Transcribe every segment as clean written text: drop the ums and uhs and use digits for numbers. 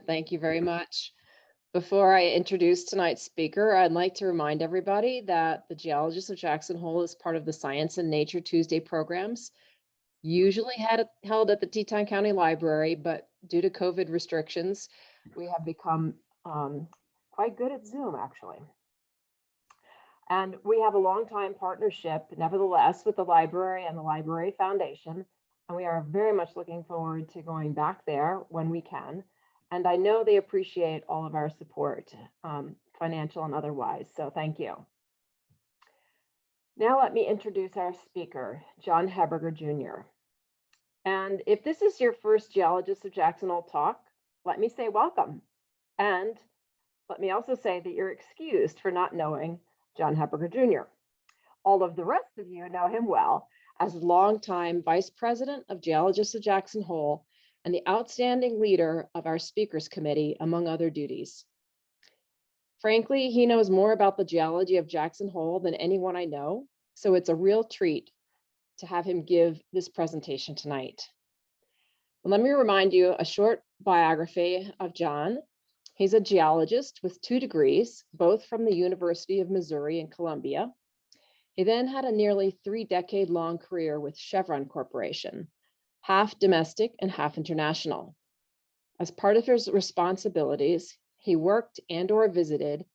Thank you very much. Before I introduce tonight's speaker, I'd like to remind everybody that the Geologists of Jackson Hole is part of the Science and Nature Tuesday programs, usually held at the Teton County Library, but due to COVID restrictions, we have become quite good at Zoom, actually. And we have a long-time partnership, nevertheless, with the library and the Library Foundation, and we are very much looking forward to going back there when we can. And I know they appreciate all of our support, financial and otherwise, so thank you. Now let me introduce our speaker, John Hebberger Jr. And if this is your first Geologists of Jackson Hole talk, let me say welcome. And let me also say that you're excused for not knowing John Hebberger Jr. All of the rest of you know him well as longtime Vice President of Geologists of Jackson Hole and the outstanding leader of our speakers committee, among other duties. Frankly, he knows more about the geology of Jackson Hole than anyone I know, so it's a real treat to have him give this presentation tonight. Well, let me remind you a short biography of John. He's a geologist with 2 degrees, both from the University of Missouri and Columbia. He then had a nearly 3-decade-long career with Chevron Corporation, half domestic and half international. As part of his responsibilities, he worked and/or visited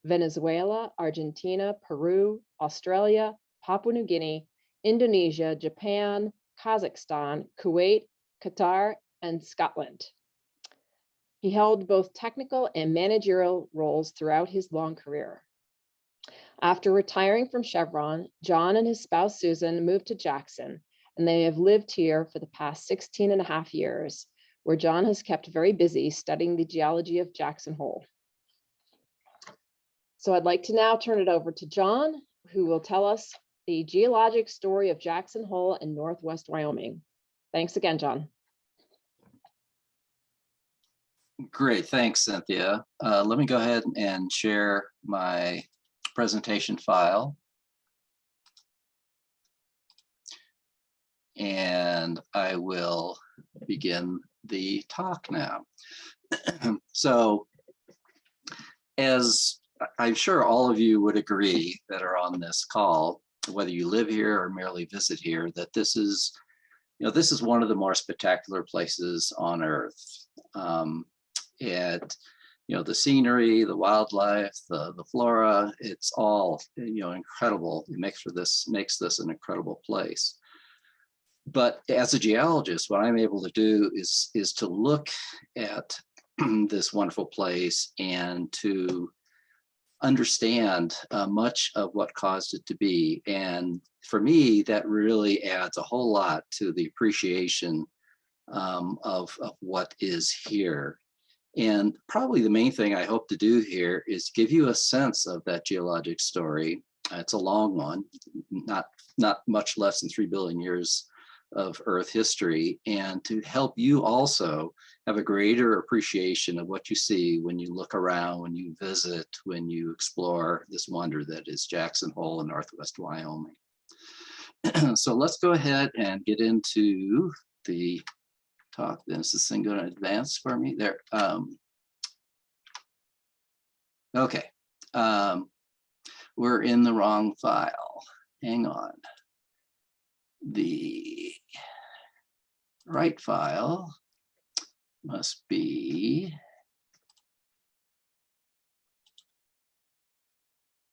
Venezuela, Argentina, Peru, Australia, Papua New Guinea, Indonesia, Japan, Kazakhstan, Kuwait, Qatar, and Scotland. He held both technical and managerial roles throughout his long career. After retiring from Chevron, John and his spouse Susan moved to Jackson, and they have lived here for the past 16 and a half years, where John has kept very busy studying the geology of Jackson Hole. So I'd like to now turn it over to John, who will tell us the geologic story of Jackson Hole in Northwest Wyoming. Thanks again, John. Great, thanks, Cynthia. Let me go ahead and share my presentation file. And I will begin the talk now. So, as I'm sure all of you would agree that are on this call, whether you live here or merely visit here, that this is one of the more spectacular places on Earth. The scenery, the wildlife, the flora, it's all incredible. It makes this an incredible place. But as a geologist, what I'm able to do is to look at this wonderful place and to understand much of what caused it to be. And for me, that really adds a whole lot to the appreciation of what is here. And probably the main thing I hope to do here is give you a sense of that geologic story. It's a long one, not much less than 3 billion years of Earth history, and to help you also have a greater appreciation of what you see when you look around, when you visit, when you explore this wonder that is Jackson Hole in Northwest Wyoming. So let's go ahead and get into the talk. Then is this thing going to advance for me? There. Okay. We're in the wrong file. Hang on. The right file must be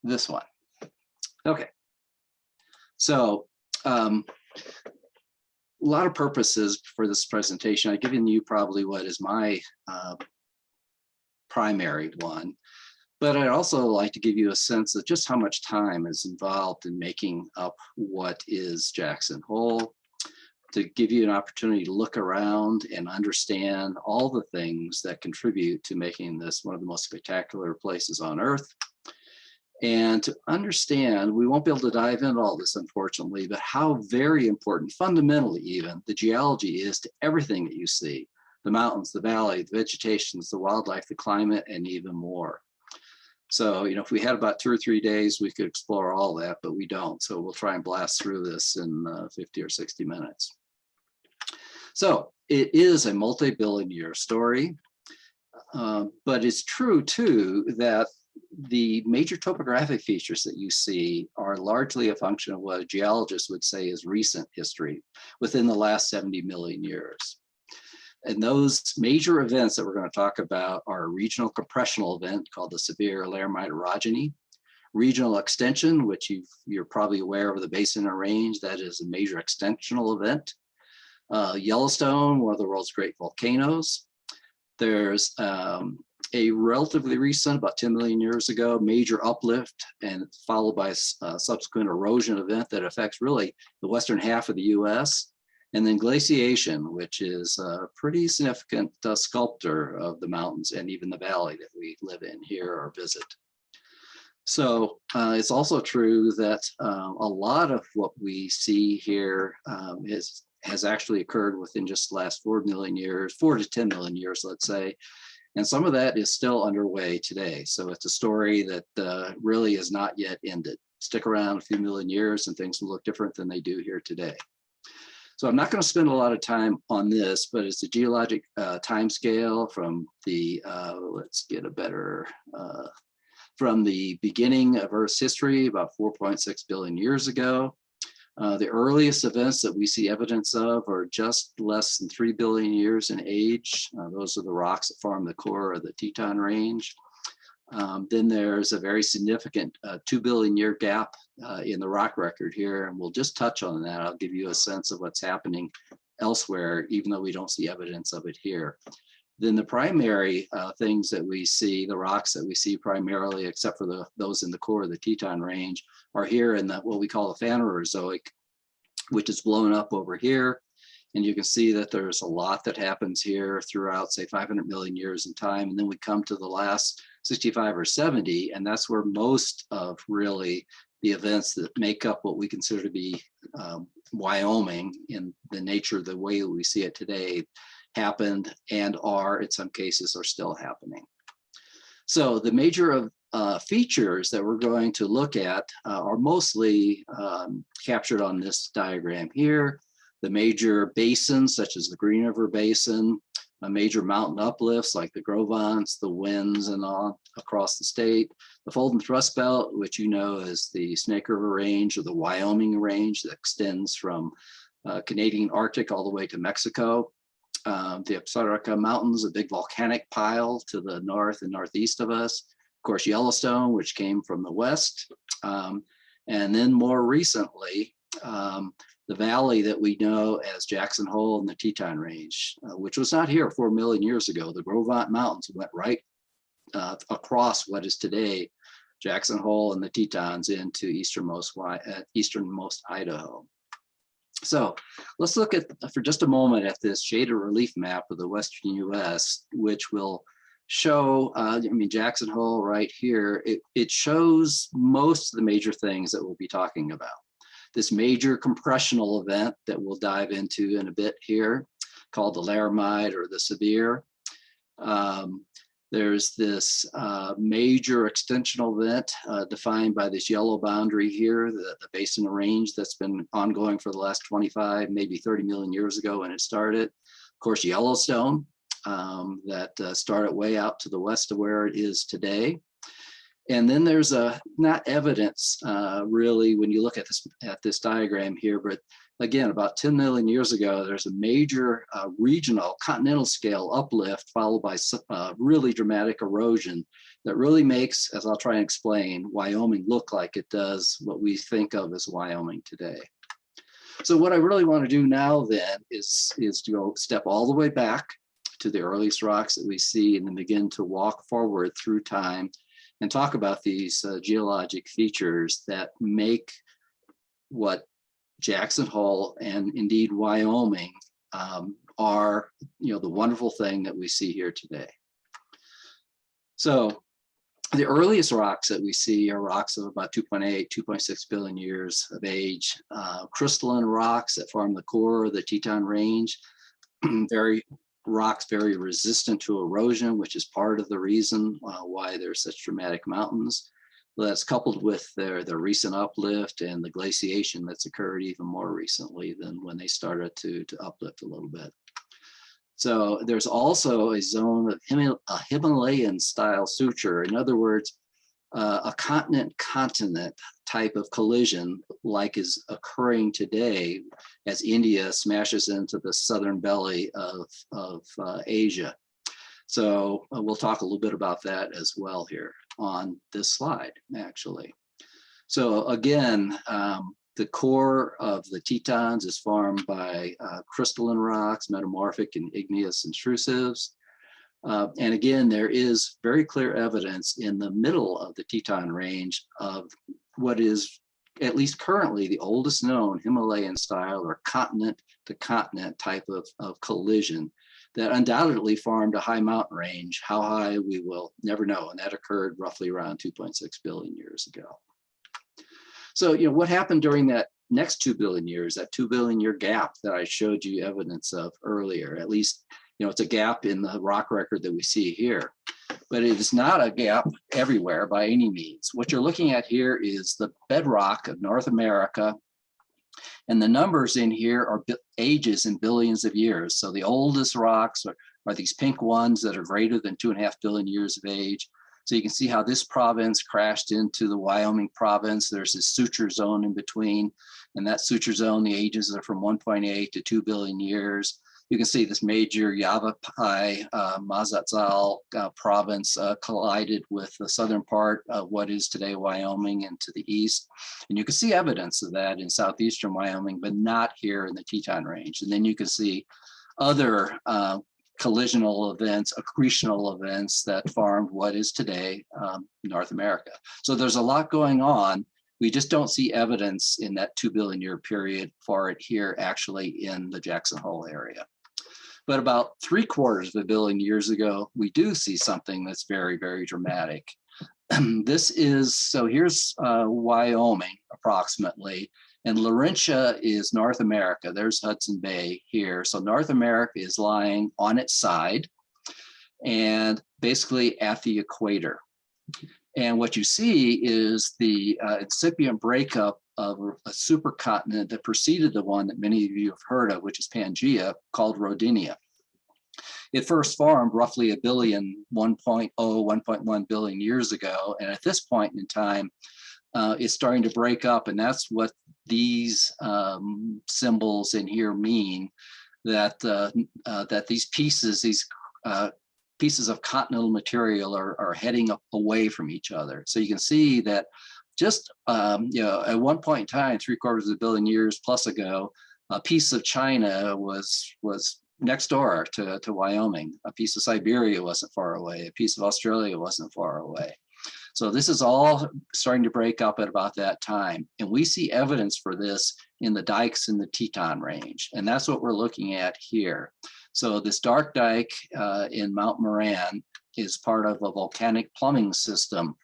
this one. Okay. So a lot of purposes for this presentation. I've given you probably what is my primary one, but I'd also like to give you a sense of just how much time is involved in making up what is Jackson Hole, to give you an opportunity to look around and understand all the things that contribute to making this one of the most spectacular places on Earth. And to understand, we won't be able to dive into all this, unfortunately, but how very important, fundamentally even, the geology is to everything that you see: the mountains, the valley, the vegetations, the wildlife, the climate, and even more. So, if we had about 2 or 3 days, we could explore all that, but we don't. So we'll try and blast through this in 50 or 60 minutes. So it is a multi-billion-year story. But it's true too that the major topographic features that you see are largely a function of what a geologist would say is recent history within the last 70 million years. And those major events that we're going to talk about are a regional compressional event called the severe laramide orogeny, regional extension, which you're probably aware of the Basin Range, that is a major extensional event. Yellowstone, one of the world's great volcanoes. There's a relatively recent, about 10 million years ago, major uplift, and followed by a subsequent erosion event that affects really the western half of the US. And then glaciation, which is a pretty significant sculptor of the mountains and even the valley that we live in here or visit. So it's also true that a lot of what we see here has actually occurred within just the last 4 million years, 4 to 10 million years, let's say. And some of that is still underway today. So it's a story that really is not yet ended. Stick around a few million years and things will look different than they do here today. So I'm not going to spend a lot of time on this, but it's a geologic time scale from the, let's get a better, from the beginning of Earth's history, about 4.6 billion years ago. The earliest events that we see evidence of are just less than 3 billion years in age. Those are the rocks that form the core of the Teton range. Then there's a very significant 2 billion year gap in the rock record here, and we'll just touch on that. I'll give you a sense of what's happening elsewhere, even though we don't see evidence of it here. Then the primary things that we see, the rocks that we see primarily, except for those in the core of the Teton range, are here in what we call the Phanerozoic, which is blown up over here. And you can see that there's a lot that happens here throughout, say, 500 million years in time. And then we come to the last 65 or 70, and that's where most of really the events that make up what we consider to be Wyoming in the nature of the way we see it today happened and are, in some cases, are still happening. So the major features that we're going to look at are mostly captured on this diagram here. The major basins, such as the Green River Basin, major mountain uplifts like the Grovants, the winds, and all across the state. The fold and thrust belt, which you know is the Snake River Range or the Wyoming Range that extends from Canadian Arctic all the way to Mexico. The Absaroka Mountains, a big volcanic pile to the north and northeast of us. Of course, Yellowstone, which came from the west. And then more recently, the valley that we know as Jackson Hole and the Teton Range, which was not here 4 million years ago. The Grovant Mountains went right across what is today Jackson Hole and the Tetons into easternmost Idaho. So let's look at, for just a moment, at this shaded relief map of the western US, which will show, Jackson Hole right here, it shows most of the major things that we'll be talking about. This major compressional event that we'll dive into in a bit here, called the laramide or the severe. There's this major extensional event defined by this yellow boundary here, the Basin Range that's been ongoing for the last 25, maybe 30 million years ago when it started. Of course, Yellowstone that started way out to the west of where it is today. And then there's not evidence really when you look at this diagram here, but again, about 10 million years ago, there's a major regional continental scale uplift followed by really dramatic erosion that really makes, as I'll try and explain, Wyoming look like it does what we think of as Wyoming today. So what I really want to do now then is to go step all the way back to the earliest rocks that we see and then begin to walk forward through time and talk about these geologic features that make what Jackson Hole and indeed Wyoming are, the wonderful thing that we see here today. So the earliest rocks that we see are rocks of about 2.8, 2.6 billion years of age, crystalline rocks that form the core of the Teton Range, rocks very resistant to erosion, which is part of the reason why there's such dramatic mountains. That's coupled with their recent uplift and the glaciation that's occurred even more recently than when they started to uplift a little bit. So there's also a zone of a Himalayan style suture. In other words, a continent-continent type of collision like is occurring today as India smashes into the southern belly of Asia. So we'll talk a little bit about that as well here on this slide, actually. So again, the core of the Tetons is formed by crystalline rocks, metamorphic and igneous intrusives. And again, there is very clear evidence in the middle of the Teton range of what is, at least currently, the oldest known Himalayan style or continent to continent type of collision that undoubtedly formed a high mountain range. How high, we will never know. And that occurred roughly around 2.6 billion years ago. So, what happened during that next 2 billion years, that 2 billion year gap that I showed you evidence of earlier? At least, it's a gap in the rock record that we see here, but it is not a gap everywhere by any means. What you're looking at here is the bedrock of North America, and the numbers in here are ages in billions of years. So the oldest rocks are these pink ones that are greater than 2.5 billion years of age. So you can see how this province crashed into the Wyoming province. There's this suture zone in between, and that suture zone, the ages are from 1.8 to 2 billion years. You can see this major Yavapai Mazatzal province collided with the southern part of what is today Wyoming and to the east. And you can see evidence of that in southeastern Wyoming, but not here in the Teton Range. And then you can see other collisional events, accretional events that formed what is today North America. So there's a lot going on. We just don't see evidence in that 2 billion year period for it here actually in the Jackson Hole area. But about 3/4 billion years ago, we do see something that's very, very dramatic. Here's Wyoming approximately, and Laurentia is North America. There's Hudson Bay here. So North America is lying on its side and basically at the equator. And what you see is the incipient breakup of a supercontinent that preceded the one that many of you have heard of, which is Pangea, called Rodinia. It first formed roughly 1.1 billion years ago. And at this point in time, it's starting to break up. And that's what these symbols in here mean, that these pieces of continental material are heading up away from each other. So you can see that just at one point in time, 3/4 billion years plus ago, a piece of China was next door to Wyoming. A piece of Siberia wasn't far away. A piece of Australia wasn't far away. So this is all starting to break up at about that time. And we see evidence for this in the dikes in the Teton Range. And that's what we're looking at here. So this dark dike in Mount Moran is part of a volcanic plumbing system.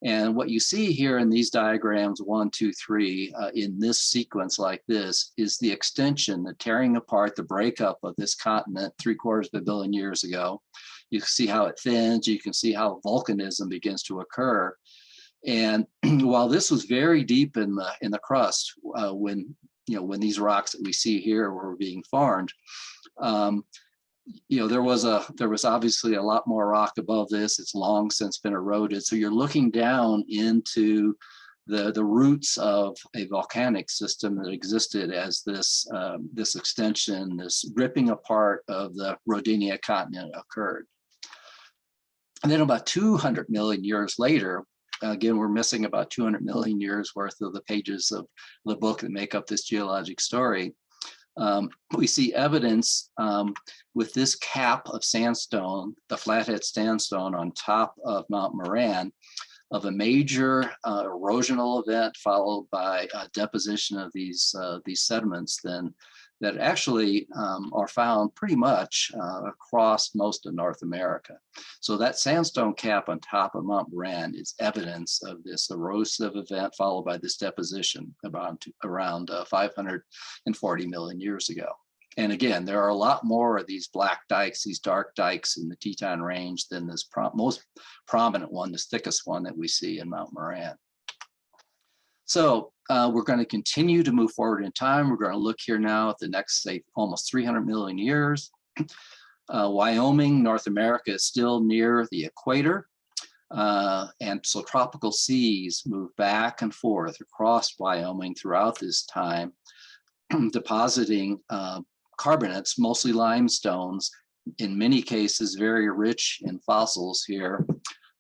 And what you see here in these diagrams, 1, 2, 3, in this sequence like this, is the extension, the tearing apart, the breakup of this continent 3/4 billion years ago. You can see how it thins. You can see how volcanism begins to occur. And while this was very deep in the crust, when these rocks that we see here were being formed, there was obviously a lot more rock above this. It's long since been eroded. So you're looking down into the roots of a volcanic system that existed as this extension, this ripping apart of the Rodinia continent occurred. And then about 200 million years later, again, we're missing about 200 million years worth of the pages of the book that make up this geologic story. We see evidence with this cap of sandstone, the flathead sandstone on top of Mount Moran, of a major erosional event followed by deposition of these sediments that actually are found pretty much across most of North America. So that sandstone cap on top of Mount Moran is evidence of this erosive event followed by this deposition around 540 million years ago. And again, there are a lot more of these black dikes, these dark dikes in the Teton Range than this most prominent one, this thickest one that we see in Mount Moran. So we're going to continue to move forward in time. We're going to look here now at the next, say, almost 300 million years. Wyoming, North America is still near the equator. And so tropical seas move back and forth across Wyoming throughout this time, depositing carbonates, mostly limestones, in many cases very rich in fossils here.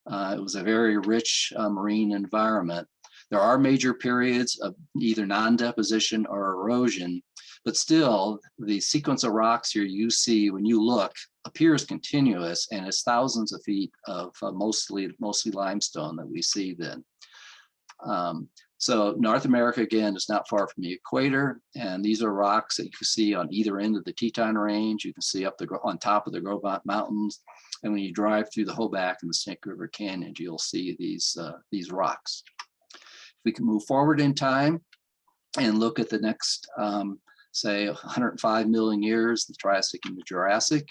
It was a very rich marine environment. There are major periods of either non-deposition or erosion, but still the sequence of rocks here you see when you look appears continuous, and it's thousands of feet of mostly limestone that we see then. So North America, again, is not far from the equator, and these are rocks that you can see on either end of the Teton Range. You can see up on top of the Grobant Mountains, and when you drive through the Hoback and the Snake River Canyon, you'll see these rocks. If we can move forward in time and look at the next, say, 105 million years, the Triassic and the Jurassic,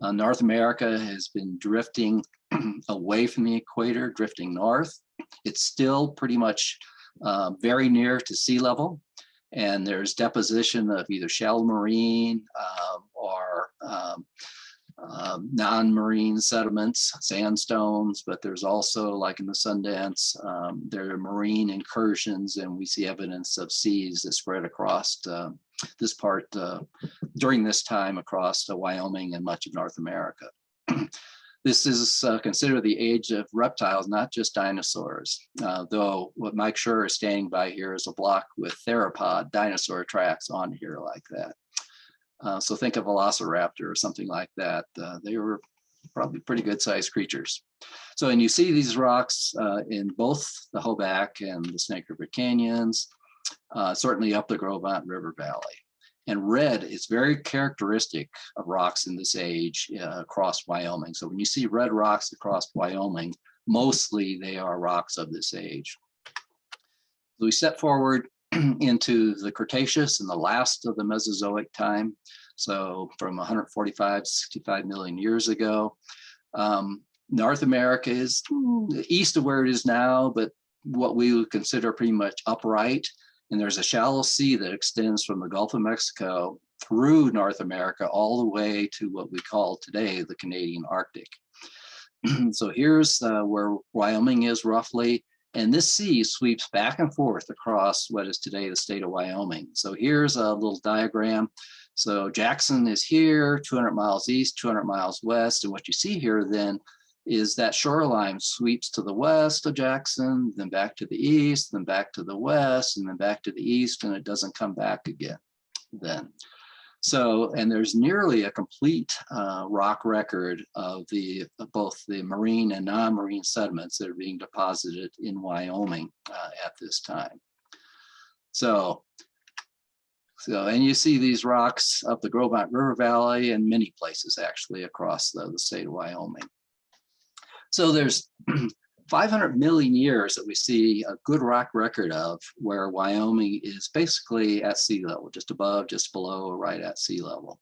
North America has been drifting away from the equator, drifting north. It's still pretty much very near to sea level, and there's deposition of either shallow marine or non-marine sediments, sandstones, but there's also, like in the Sundance, there are marine incursions, and we see evidence of seas that spread across this part during this time across Wyoming and much of North America. This is considered the age of reptiles, not just dinosaurs, though what Mike Schur is standing by here is a block with theropod dinosaur tracks on here like that. So think of Velociraptor or something like that. They were probably pretty good sized creatures. So, and you see these rocks in both the Hoback and the Snake River Canyons, certainly up the Grobant River Valley. And red is very characteristic of rocks in this age across Wyoming. So when you see red rocks across Wyoming, mostly they are rocks of this age. We step forward into the Cretaceous and the last of the Mesozoic time. So from 145 to 65 million years ago. North America is east of where it is now, but what we would consider pretty much upright. And there's a shallow sea that extends from the Gulf of Mexico through North America all the way to what we call today the Canadian Arctic. So here's where Wyoming is roughly, and this sea sweeps back and forth across what is today the state of Wyoming. So here's a little diagram. So Jackson is here, 200 miles east, 200 miles west, and what you see here then is that shoreline sweeps to the west of Jackson, then back to the east, then back to the west, and then back to the east, and it doesn't come back again then. So, and there's nearly a complete rock record of both the marine and non-marine sediments that are being deposited in Wyoming at this time. So, and you see these rocks up the Grobant River Valley and many places actually across the state of Wyoming. So there's 500 million years that we see a good rock record of where Wyoming is basically at sea level, just above, just below, or right at sea level.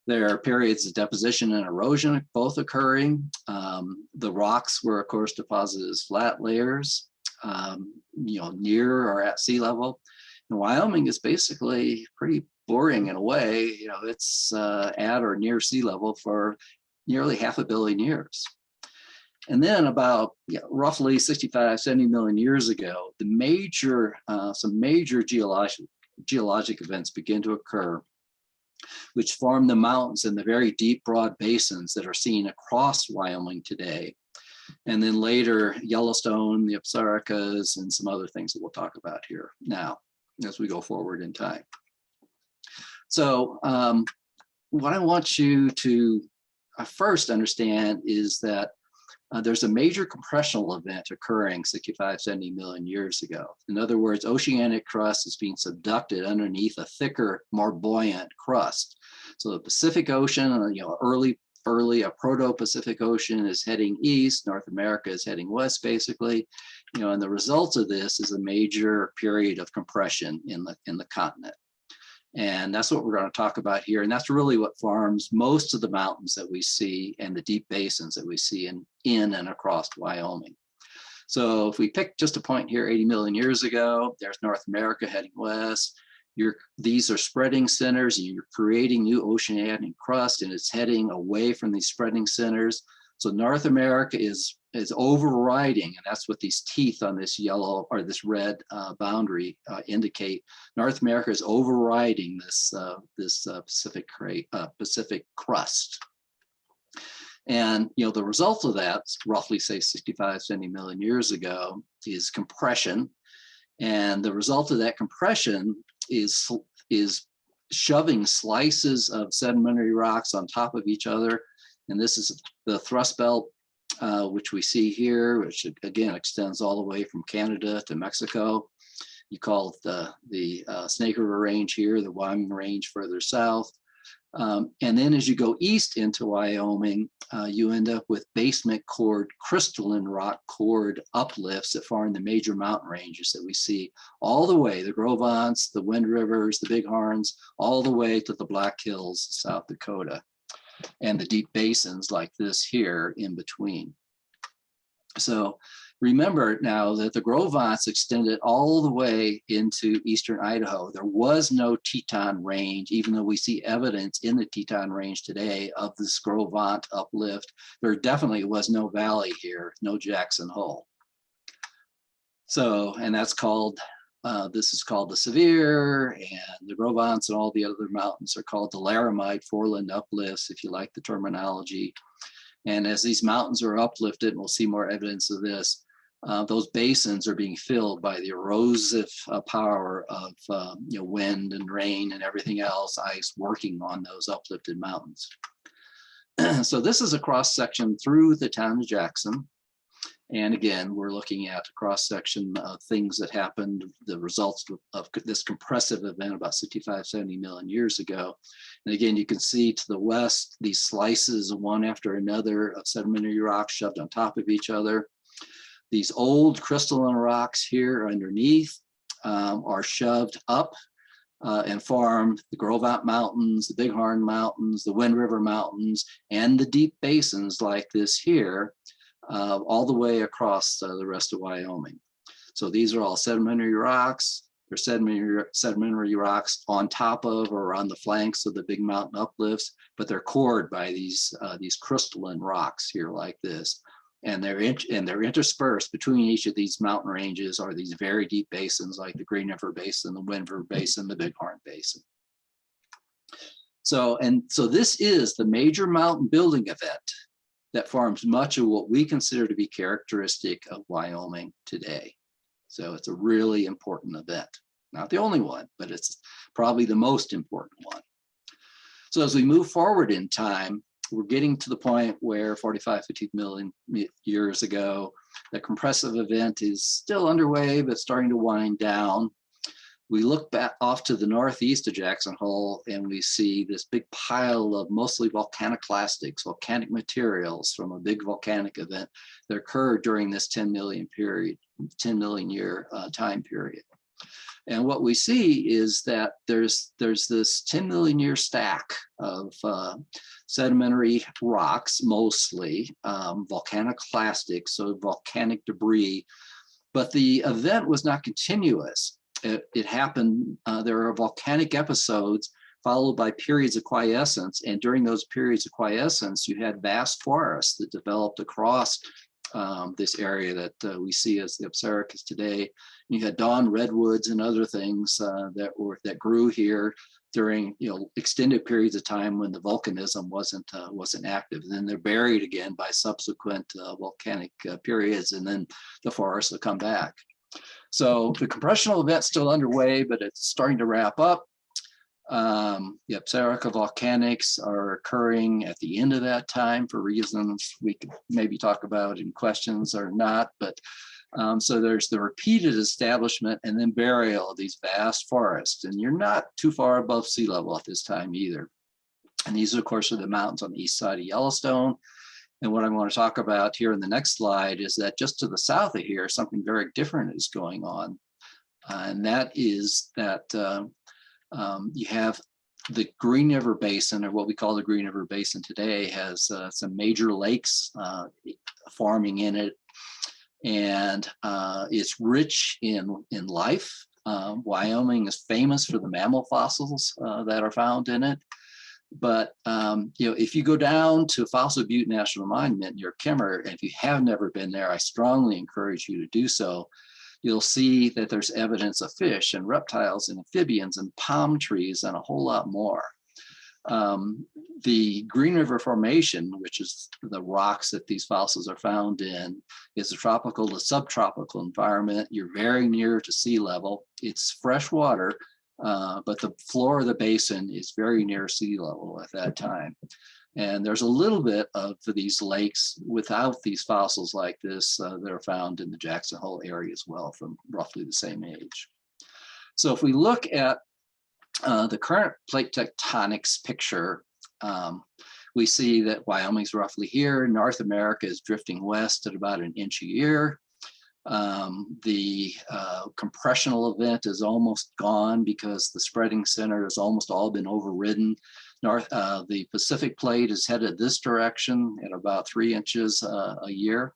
There are periods of deposition and erosion both occurring. The rocks were, of course, deposited as flat layers, near or at sea level. And Wyoming is basically pretty boring in a way. It's at or near sea level for nearly 500 million years. And then about roughly 65, 70 million years ago, some major geologic events begin to occur, which form the mountains and the very deep, broad basins that are seen across Wyoming today. And then later, Yellowstone, the Absarokas, and some other things that we'll talk about here now as we go forward in time. So what I want you to first understand is that there's a major compressional event occurring 65, 70 million years ago. In other words, oceanic crust is being subducted underneath a thicker, more buoyant crust. So the Pacific Ocean, early a proto-Pacific Ocean is heading east, North America is heading west, basically. And the result of this is a major period of compression in the continent. And that's what we're going to talk about here. And that's really what forms most of the mountains that we see and the deep basins that we see in and across Wyoming. So if we pick just a point here, 80 million years ago, there's North America heading west. These are spreading centers, and you're creating new oceanic crust, and it's heading away from these spreading centers. So North America is overriding, and that's what these teeth on this yellow or this red boundary indicate. North America is overriding this Pacific crust. And the result of that, roughly say 65, 70 million years ago, is compression. And the result of that compression is shoving slices of sedimentary rocks on top of each other. And this is the thrust belt, which we see here, which again extends all the way from Canada to Mexico. You call it the Snake River Range here, the Wyoming Range further south. And then as you go east into Wyoming, you end up with basement cord, crystalline rock cord uplifts that form the major mountain ranges that we see all the way, the Gros Ventres, the Wind Rivers, the Bighorns, all the way to the Black Hills, South Dakota, and the deep basins like this here in between. So remember now that the Gros Ventres extended all the way into eastern Idaho. There was no Teton range, even though we see evidence in the Teton range today of this Gros Ventre uplift. There definitely was no valley here, no Jackson Hole. So, and that's called, this is called the Sevier, and the Gros Ventres and all the other mountains are called the Laramide foreland uplifts, if you like the terminology. And as these mountains are uplifted, and we'll see more evidence of this, those basins are being filled by the erosive power of wind and rain and everything else, ice working on those uplifted mountains. So this is a cross section through the town of Jackson. And again, we're looking at a cross section of things that happened, the results of this compressive event about 65, 70 million years ago. And again, you can see to the west, these slices one after another of sedimentary rocks shoved on top of each other. These old crystalline rocks here underneath are shoved up and form the Gros Ventres Mountains, the Bighorn Mountains, the Wind River Mountains, and the deep basins like this here, all the way across the rest of Wyoming. So these are all sedimentary rocks. They're sedimentary rocks on top of or on the flanks of the big mountain uplifts, but they're cored by these crystalline rocks here like this. And they're interspersed between each of these mountain ranges are these very deep basins like the Green River Basin, the Wind River Basin, the Bighorn Basin. So this is the major mountain building event that forms much of what we consider to be characteristic of Wyoming today. So it's a really important event. Not the only one, but it's probably the most important one. So as we move forward in time, we're getting to the point where 45, 50 million years ago, the compressive event is still underway, but starting to wind down. We look back off to the northeast of Jackson Hole, and we see this big pile of mostly volcaniclastics, volcanic materials from a big volcanic event that occurred during this 10 million year time period. And what we see is that there's this 10 million year stack of sedimentary rocks, mostly volcaniclastics, so volcanic debris, but the event was not continuous. It happened, there are volcanic episodes followed by periods of quiescence. And during those periods of quiescence, you had vast forests that developed across this area that we see as the Absarokas today. You had dawn redwoods and other things that grew here during extended periods of time when the volcanism wasn't active. And then they're buried again by subsequent volcanic periods, and then the forests will come back. So the compressional event's still underway, but it's starting to wrap up. The Absaroka volcanics are occurring at the end of that time for reasons we could maybe talk about in questions or not. But so there's the repeated establishment and then burial of these vast forests. And you're not too far above sea level at this time either. And these, of course, are the mountains on the east side of Yellowstone. And what I want to talk about here in the next slide is that just to the south of here, something very different is going on. And that is that you have the Green River Basin, or what we call the Green River Basin today, has some major lakes forming in it. And it's rich in life. Wyoming is famous for the mammal fossils that are found in it. But if you go down to Fossil Butte National Monument near Kimmer, and if you have never been there, I strongly encourage you to do so. You'll see that there's evidence of fish and reptiles and amphibians and palm trees and a whole lot more. The Green River Formation, which is the rocks that these fossils are found in, is a tropical to subtropical environment. You're very near to sea level. It's fresh water, but the floor of the basin is very near sea level at that time. And there's a little bit of these lakes without these fossils like this that are found in the Jackson Hole area as well, from roughly the same age. So if we look at the current plate tectonics picture, we see that Wyoming's roughly here. North America is drifting west at about an inch a year. The compressional event is almost gone because the spreading center has almost all been overridden. The Pacific plate is headed this direction at about 3 inches a year.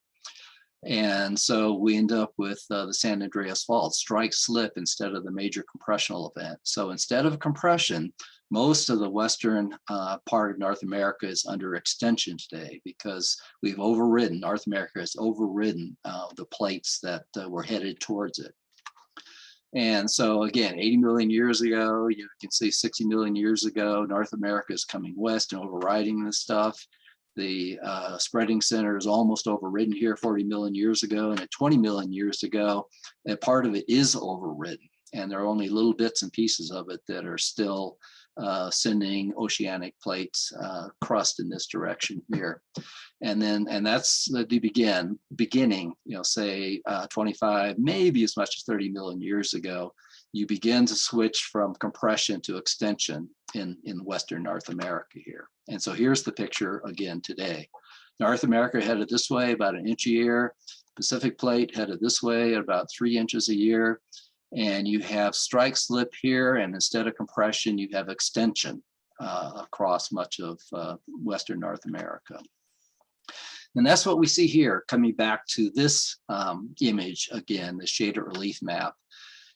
And so we end up with the San Andreas Fault, strike slip instead of the major compressional event. So instead of compression, most of the western part of North America is under extension today because we've overridden, North America has overridden the plates that were headed towards it. And so again, 80 million years ago, you can see 60 million years ago, North America is coming west and overriding this stuff. The spreading center is almost overridden here 40 million years ago, and at 20 million years ago, a part of it is overridden. And there are only little bits and pieces of it that are still sending oceanic plates crust in this direction here. And that's the beginning, say 25, maybe as much as 30 million years ago, you begin to switch from compression to extension in Western North America here. And so here's the picture again today. North America headed this way about an inch a year, Pacific plate headed this way at about 3 inches a year. And you have strike slip here, and instead of compression, you have extension across much of Western North America. And that's what we see here, coming back to this image again, the shaded relief map.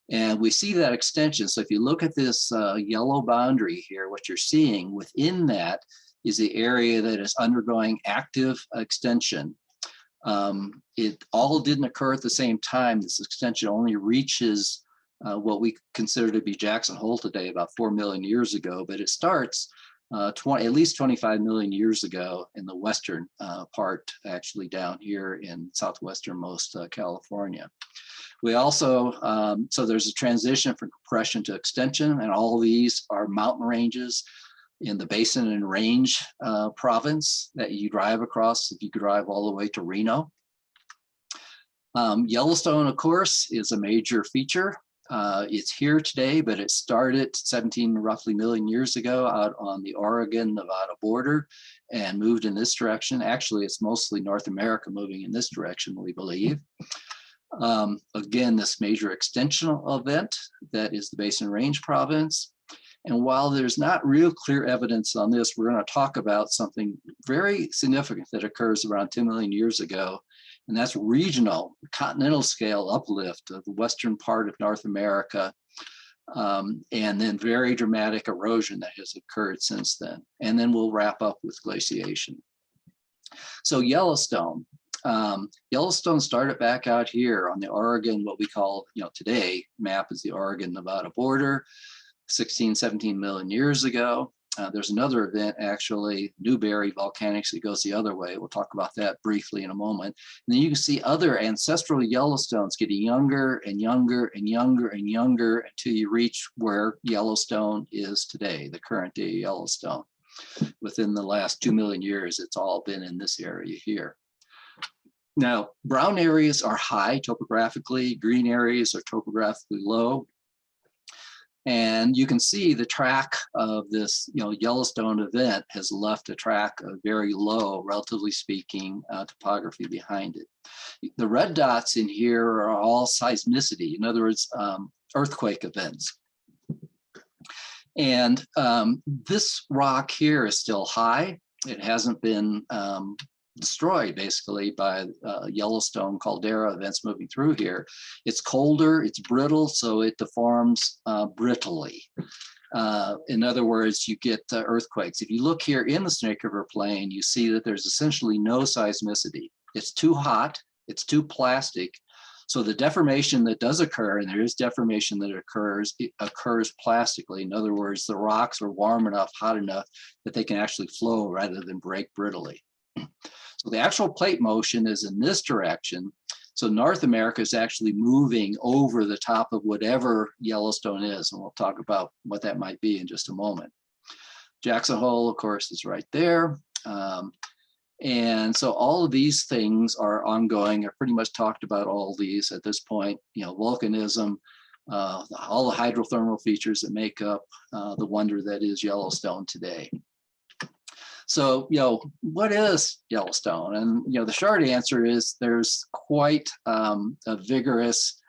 And we see that extension. So if you look at this yellow boundary here, what you're seeing within that is the area that is undergoing active extension. It all didn't occur at the same time. This extension only reaches what we consider to be Jackson Hole today about 4 million years ago, but it starts at least 25 million years ago in the western part, actually down here in southwesternmost California. We also, so there's a transition from compression to extension, and all of these are mountain ranges in the Basin and Range province that you drive across if you drive all the way to Reno. Yellowstone, of course, is a major feature. It's here today, but it started 17 roughly million years ago out on the Oregon-Nevada border and moved in this direction. Actually, it's mostly North America moving in this direction, we believe. Again, this major extensional event that is the Basin Range province. And while there's not real clear evidence on this, we're going to talk about something very significant that occurs around 10 million years ago. And that's regional, continental-scale uplift of the western part of North America, and then very dramatic erosion that has occurred since then. And then we'll wrap up with glaciation. So Yellowstone. Yellowstone started back out here on the Oregon, what we call, today, map is the Oregon-Nevada border, 16, 17 million years ago. There's another event, actually, Newberry volcanics, that goes the other way. We'll talk about that briefly in a moment. And then you can see other ancestral Yellowstones getting younger and younger and younger and younger until you reach where Yellowstone is today, the current day Yellowstone. Within the last 2 million years, it's all been in this area here. Now, brown areas are high topographically, green areas are topographically low. And you can see the track of this, Yellowstone event has left a track of very low, relatively speaking, topography behind it. The red dots in here are all seismicity, in other words, earthquake events. And this rock here is still high. It hasn't been destroyed basically by Yellowstone caldera events moving through here. It's colder, it's brittle, so it deforms brittly. In other words, you get earthquakes. If you look here in the Snake River Plain, you see that there's essentially no seismicity. It's too hot, it's too plastic. So the deformation that does occur, and there is deformation that occurs, it occurs plastically. In other words, the rocks are warm enough, hot enough that they can actually flow rather than break brittly. So the actual plate motion is in this direction. So North America is actually moving over the top of whatever Yellowstone is, and we'll talk about what that might be in just a moment. Jackson Hole, of course, is right there. And so all of these things are ongoing. I've pretty much talked about all of these at this point. Volcanism, all the hydrothermal features that make up the wonder that is Yellowstone today. So, what is Yellowstone? And, the short answer is there's quite a vigorous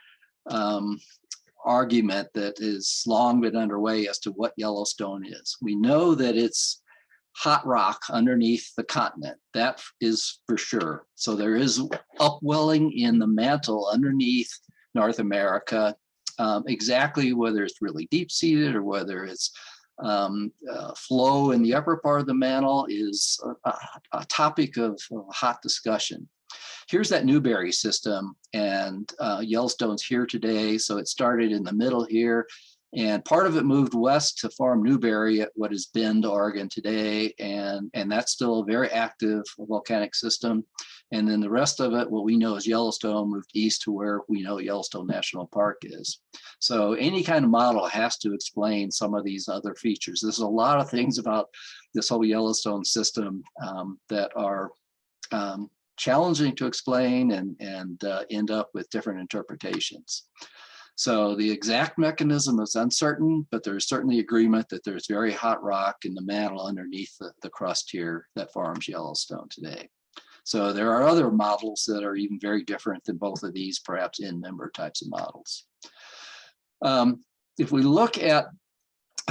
argument that has long been underway as to what Yellowstone is. We know that it's hot rock underneath the continent. That is for sure. So there is upwelling in the mantle underneath North America. Exactly whether it's really deep-seated or whether it's flow in the upper part of the mantle is a topic of hot discussion. Here's that Newberry system, and Yellowstone's here today. So it started in the middle here, and part of it moved west to form Newberry at what is Bend, Oregon today, and that's still a very active volcanic system. And then the rest of it, what we know as Yellowstone, moved east to where we know Yellowstone National Park is. So any kind of model has to explain some of these other features. There's a lot of things about this whole Yellowstone system that are challenging to explain and end up with different interpretations. So the exact mechanism is uncertain, but there's certainly agreement that there's very hot rock in the mantle underneath the crust here that forms Yellowstone today. So there are other models that are even very different than both of these, perhaps in-member types of models. If we look at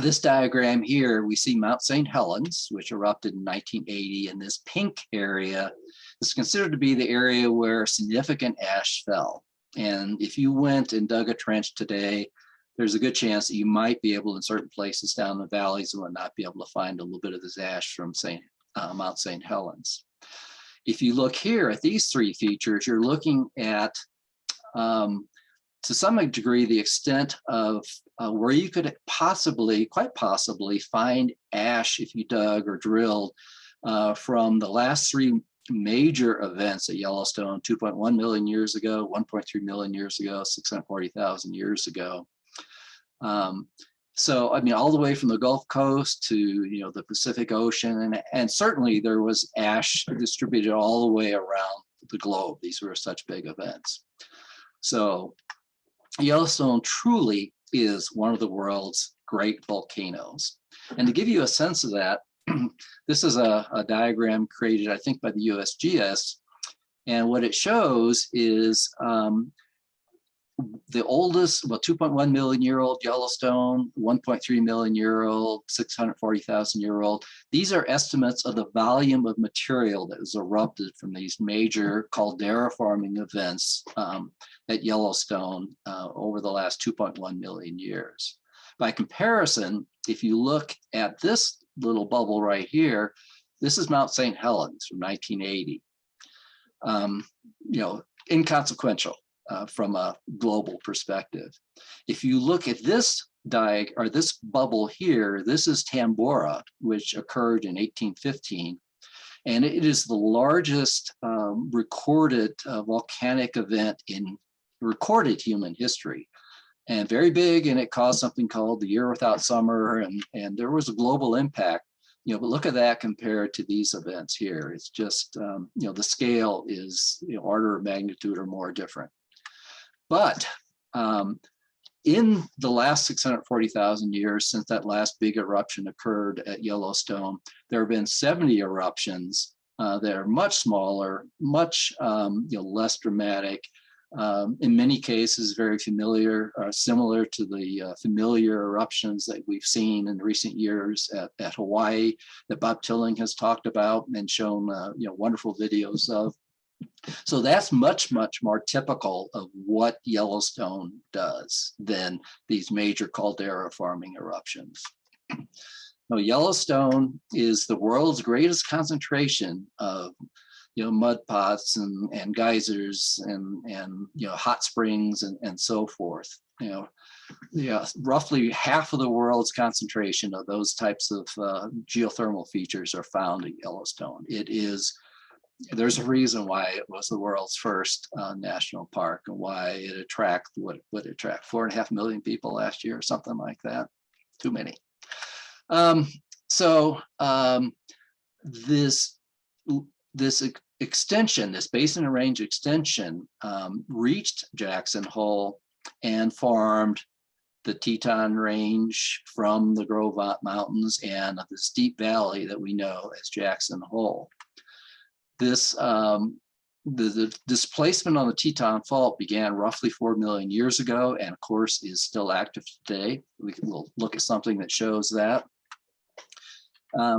this diagram here, we see Mount St. Helens, which erupted in 1980, and this pink area is considered to be the area where significant ash fell. And if you went and dug a trench today, there's a good chance that you might be able, in certain places down the valleys and whatnot, be able to find a little bit of this ash from Mount St. Helens. If you look here at these three features, you're looking at, to some degree, the extent of where you could quite possibly find ash if you dug or drilled from the last three major events at Yellowstone: 2.1 million years ago, 1.3 million years ago, 640,000 years ago. So, I mean, all the way from the Gulf Coast to, the Pacific Ocean, and certainly there was ash distributed all the way around the globe. These were such big events. So Yellowstone truly is one of the world's great volcanoes. And to give you a sense of that, this is a diagram created, I think, by the USGS. And what it shows is the oldest, 2.1 million year old Yellowstone, 1.3 million year old, 640,000 year old. These are estimates of the volume of material that was erupted from these major caldera forming events at Yellowstone over the last 2.1 million years. By comparison, if you look at this little bubble right here, this is Mount St. Helens from 1980. Inconsequential from a global perspective. If you look at this this bubble here, this is Tambora, which occurred in 1815, and it is the largest recorded volcanic event in recorded human history, and very big, and it caused something called the Year Without Summer, and there was a global impact. But look at that compared to these events here. It's just, the scale is order of magnitude or more different. But in the last 640,000 years since that last big eruption occurred at Yellowstone, there have been 70 eruptions that are much smaller, much less dramatic, In many cases, very familiar, similar to the familiar eruptions that we've seen in recent years at Hawaii that Bob Tilling has talked about and shown wonderful videos of. So that's much, much more typical of what Yellowstone does than these major caldera forming eruptions. Now, Yellowstone is the world's greatest concentration of mud pots and geysers and hot springs and so forth. Roughly half of the world's concentration of those types of geothermal features are found in Yellowstone. There's a reason why it was the world's first national park and why it attracted, what it attract, 4.5 million people last year or something like that. Too many. This extension, this Basin Range extension, reached Jackson Hole and formed the Teton Range from the Grovant Mountains and the steep valley that we know as Jackson Hole. The displacement on the Teton Fault began roughly 4 million years ago, and of course is still active today. We'll look at something that shows that.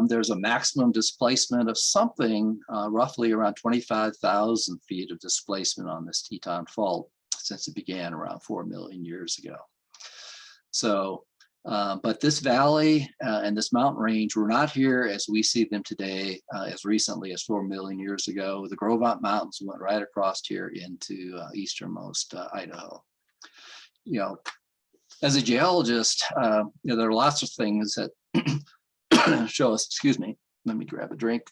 There's a maximum displacement of something roughly around 25,000 feet of displacement on this Teton Fault since it began around 4 million years ago. So, but this valley and this mountain range were not here as we see them today as recently as 4 million years ago. The Grovant Mountains went right across here into easternmost Idaho. As a geologist, there are lots of things that show us, excuse me, let me grab a drink.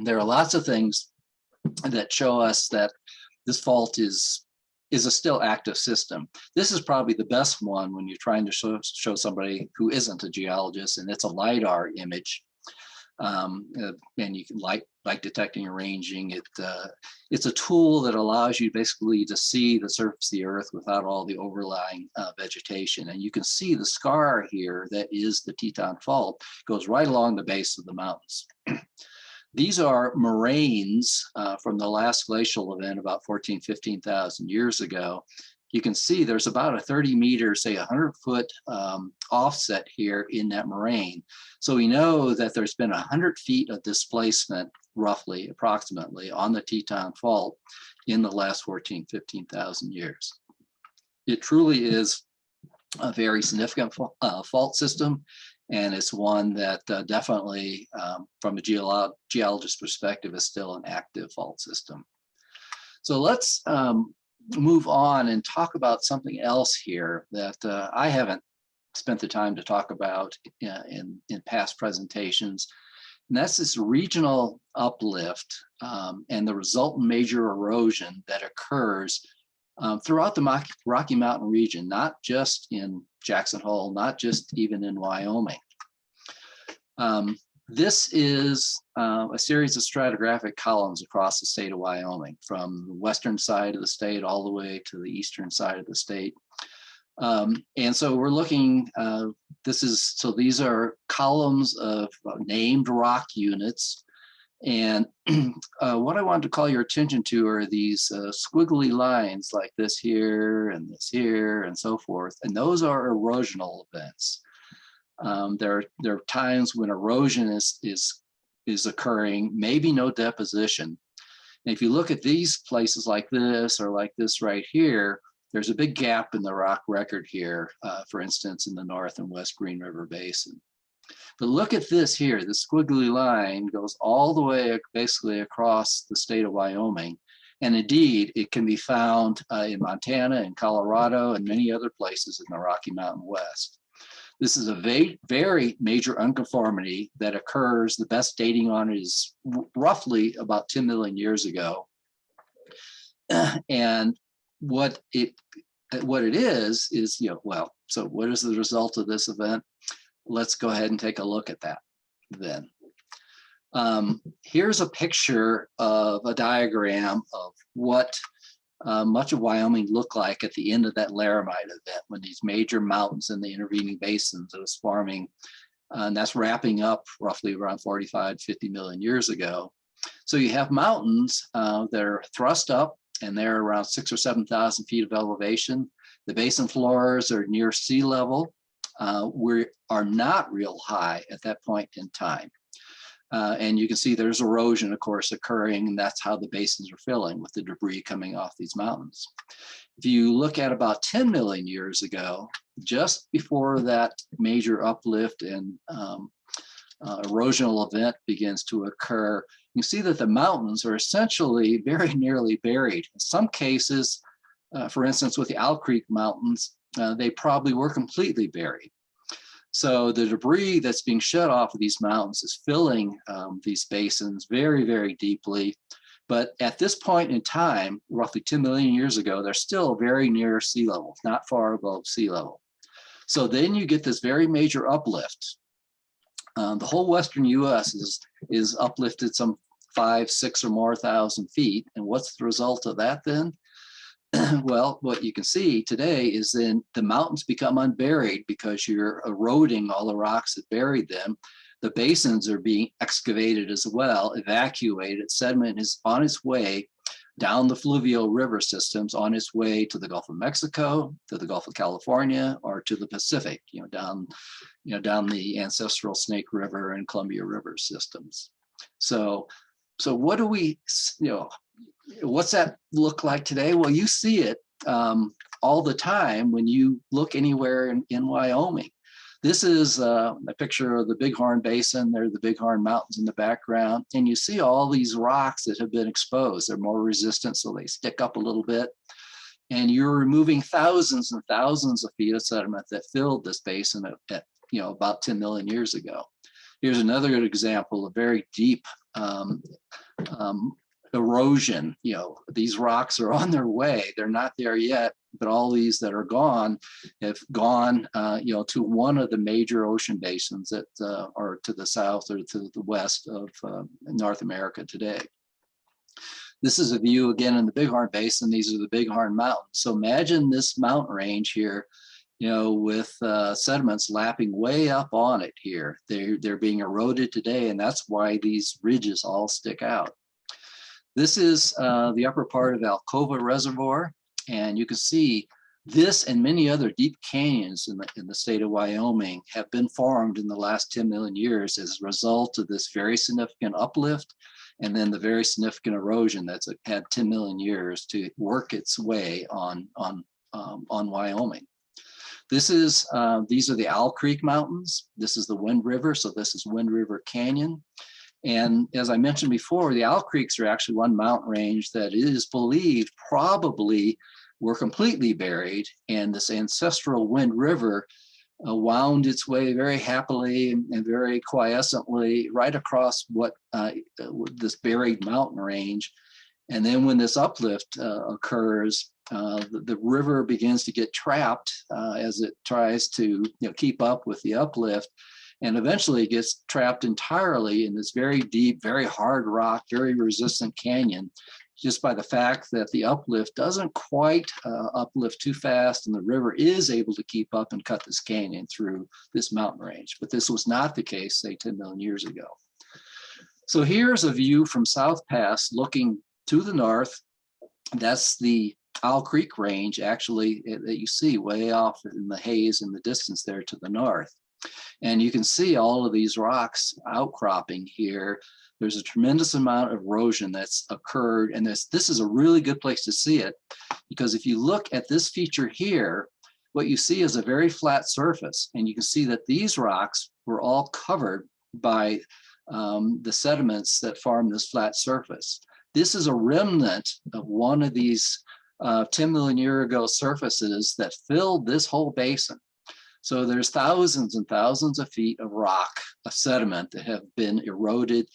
There are lots of things that show us that this fault is a still active system. This is probably the best one when you're trying to show somebody who isn't a geologist, and it's a LiDAR image. And you can like detecting and ranging it. It's a tool that allows you basically to see the surface of the earth without all the overlying vegetation. And you can see the scar here that is the Teton Fault, goes right along the base of the mountains. These are moraines from the last glacial event about 15,000 years ago. You can see there's about a 30 meter, say 100-foot offset here in that moraine. So we know that there's been 100 feet of displacement, roughly, approximately, on the Teton Fault in the last 15,000 years. It truly is a very significant fault system, and it's one that definitely, from a geologist perspective, is still an active fault system. So let's move on and talk about something else here that I haven't spent the time to talk about in past presentations, and that's this regional uplift and the resultant major erosion that occurs throughout the Rocky Mountain region, not just in Jackson Hole, not just even in Wyoming. This is a series of stratigraphic columns across the state of Wyoming, from the western side of the state all the way to the eastern side of the state. And so we're looking, these are columns of named rock units. And what I wanted to call your attention to are these squiggly lines like this here and so forth. And those are erosional events. There are times when erosion is occurring, maybe no deposition. And if you look at these places like this or like this right here, there's a big gap in the rock record here, for instance, in the North and West Green River Basin. But look at this here, the squiggly line goes all the way basically across the state of Wyoming. And indeed, it can be found in Montana and Colorado and many other places in the Rocky Mountain West. This is a very major unconformity that occurs. The best dating on it is roughly about 10 million years ago. And what it is, so what is the result of this event? Let's go ahead and take a look at that then. Here's a picture of a diagram of what much of Wyoming looked like at the end of that Laramide event, when these major mountains in the intervening basins was forming, and that's wrapping up roughly around 45, 50 million years ago. So you have mountains that are thrust up, and they're around 6,000 or 7,000 feet of elevation. The basin floors are near sea level. We are not real high at that point in time. And you can see there's erosion, of course, occurring, and that's how the basins are filling with the debris coming off these mountains. If you look at about 10 million years ago, just before that major uplift and erosional event begins to occur, you see that the mountains are essentially very nearly buried. In some cases, for instance, with the Owl Creek Mountains, they probably were completely buried. So the debris that's being shed off of these mountains is filling these basins very, very deeply. But at this point in time, roughly 2 million years ago, they're still very near sea level, not far above sea level. So then you get this very major uplift. The whole Western US is uplifted some 5,000, 6,000 or more feet. And what's the result of that then? Well, what you can see today is then the mountains become unburied because you're eroding all the rocks that buried them. The basins are being excavated as well, evacuated. Sediment is on its way down the fluvial river systems, on its way to the Gulf of Mexico, to the Gulf of California, or to the Pacific, down the ancestral Snake River and Columbia River systems. So what do we, what's that look like today? Well, you see it all the time when you look anywhere in Wyoming. This is a picture of the Bighorn Basin. There are the Bighorn Mountains in the background. And you see all these rocks that have been exposed. They're more resistant, so they stick up a little bit. And you're removing thousands and thousands of feet of sediment that filled this basin at about 10 million years ago. Here's another good example of very deep erosion. These rocks are on their way. They're not there yet, but all these that are gone have gone, to one of the major ocean basins that are to the south or to the west of North America today. This is a view again in the Bighorn Basin. These are the Bighorn Mountains. So imagine this mountain range here, with sediments lapping way up on it here. They're being eroded today, and that's why these ridges all stick out. This is the upper part of Alcova Reservoir, and you can see this and many other deep canyons in the state of Wyoming have been formed in the last 10 million years as a result of this very significant uplift and then the very significant erosion that's had 10 million years to work its way on Wyoming. These are the Owl Creek Mountains. This is the Wind River, so this is Wind River Canyon. And as I mentioned before, the Owl Creeks are actually one mountain range that is believed probably were completely buried, and this ancestral Wind River wound its way very happily and very quiescently right across this buried mountain range. And then when this uplift occurs, the river begins to get trapped as it tries to keep up with the uplift, and eventually gets trapped entirely in this very deep, very hard rock, very resistant canyon, just by the fact that the uplift doesn't quite uplift too fast, and the river is able to keep up and cut this canyon through this mountain range. But this was not the case, say, 10 million years ago. So here's a view from South Pass looking to the north. That's the Owl Creek Range, actually, that you see way off in the haze in the distance there to the north. And you can see all of these rocks outcropping here. There's a tremendous amount of erosion that's occurred, and this is a really good place to see it, because if you look at this feature here, what you see is a very flat surface, and you can see that these rocks were all covered by the sediments that form this flat surface. This is a remnant of one of these 10 million year ago surfaces that filled this whole basin. So there's thousands and thousands of feet of rock, of sediment that have been eroded,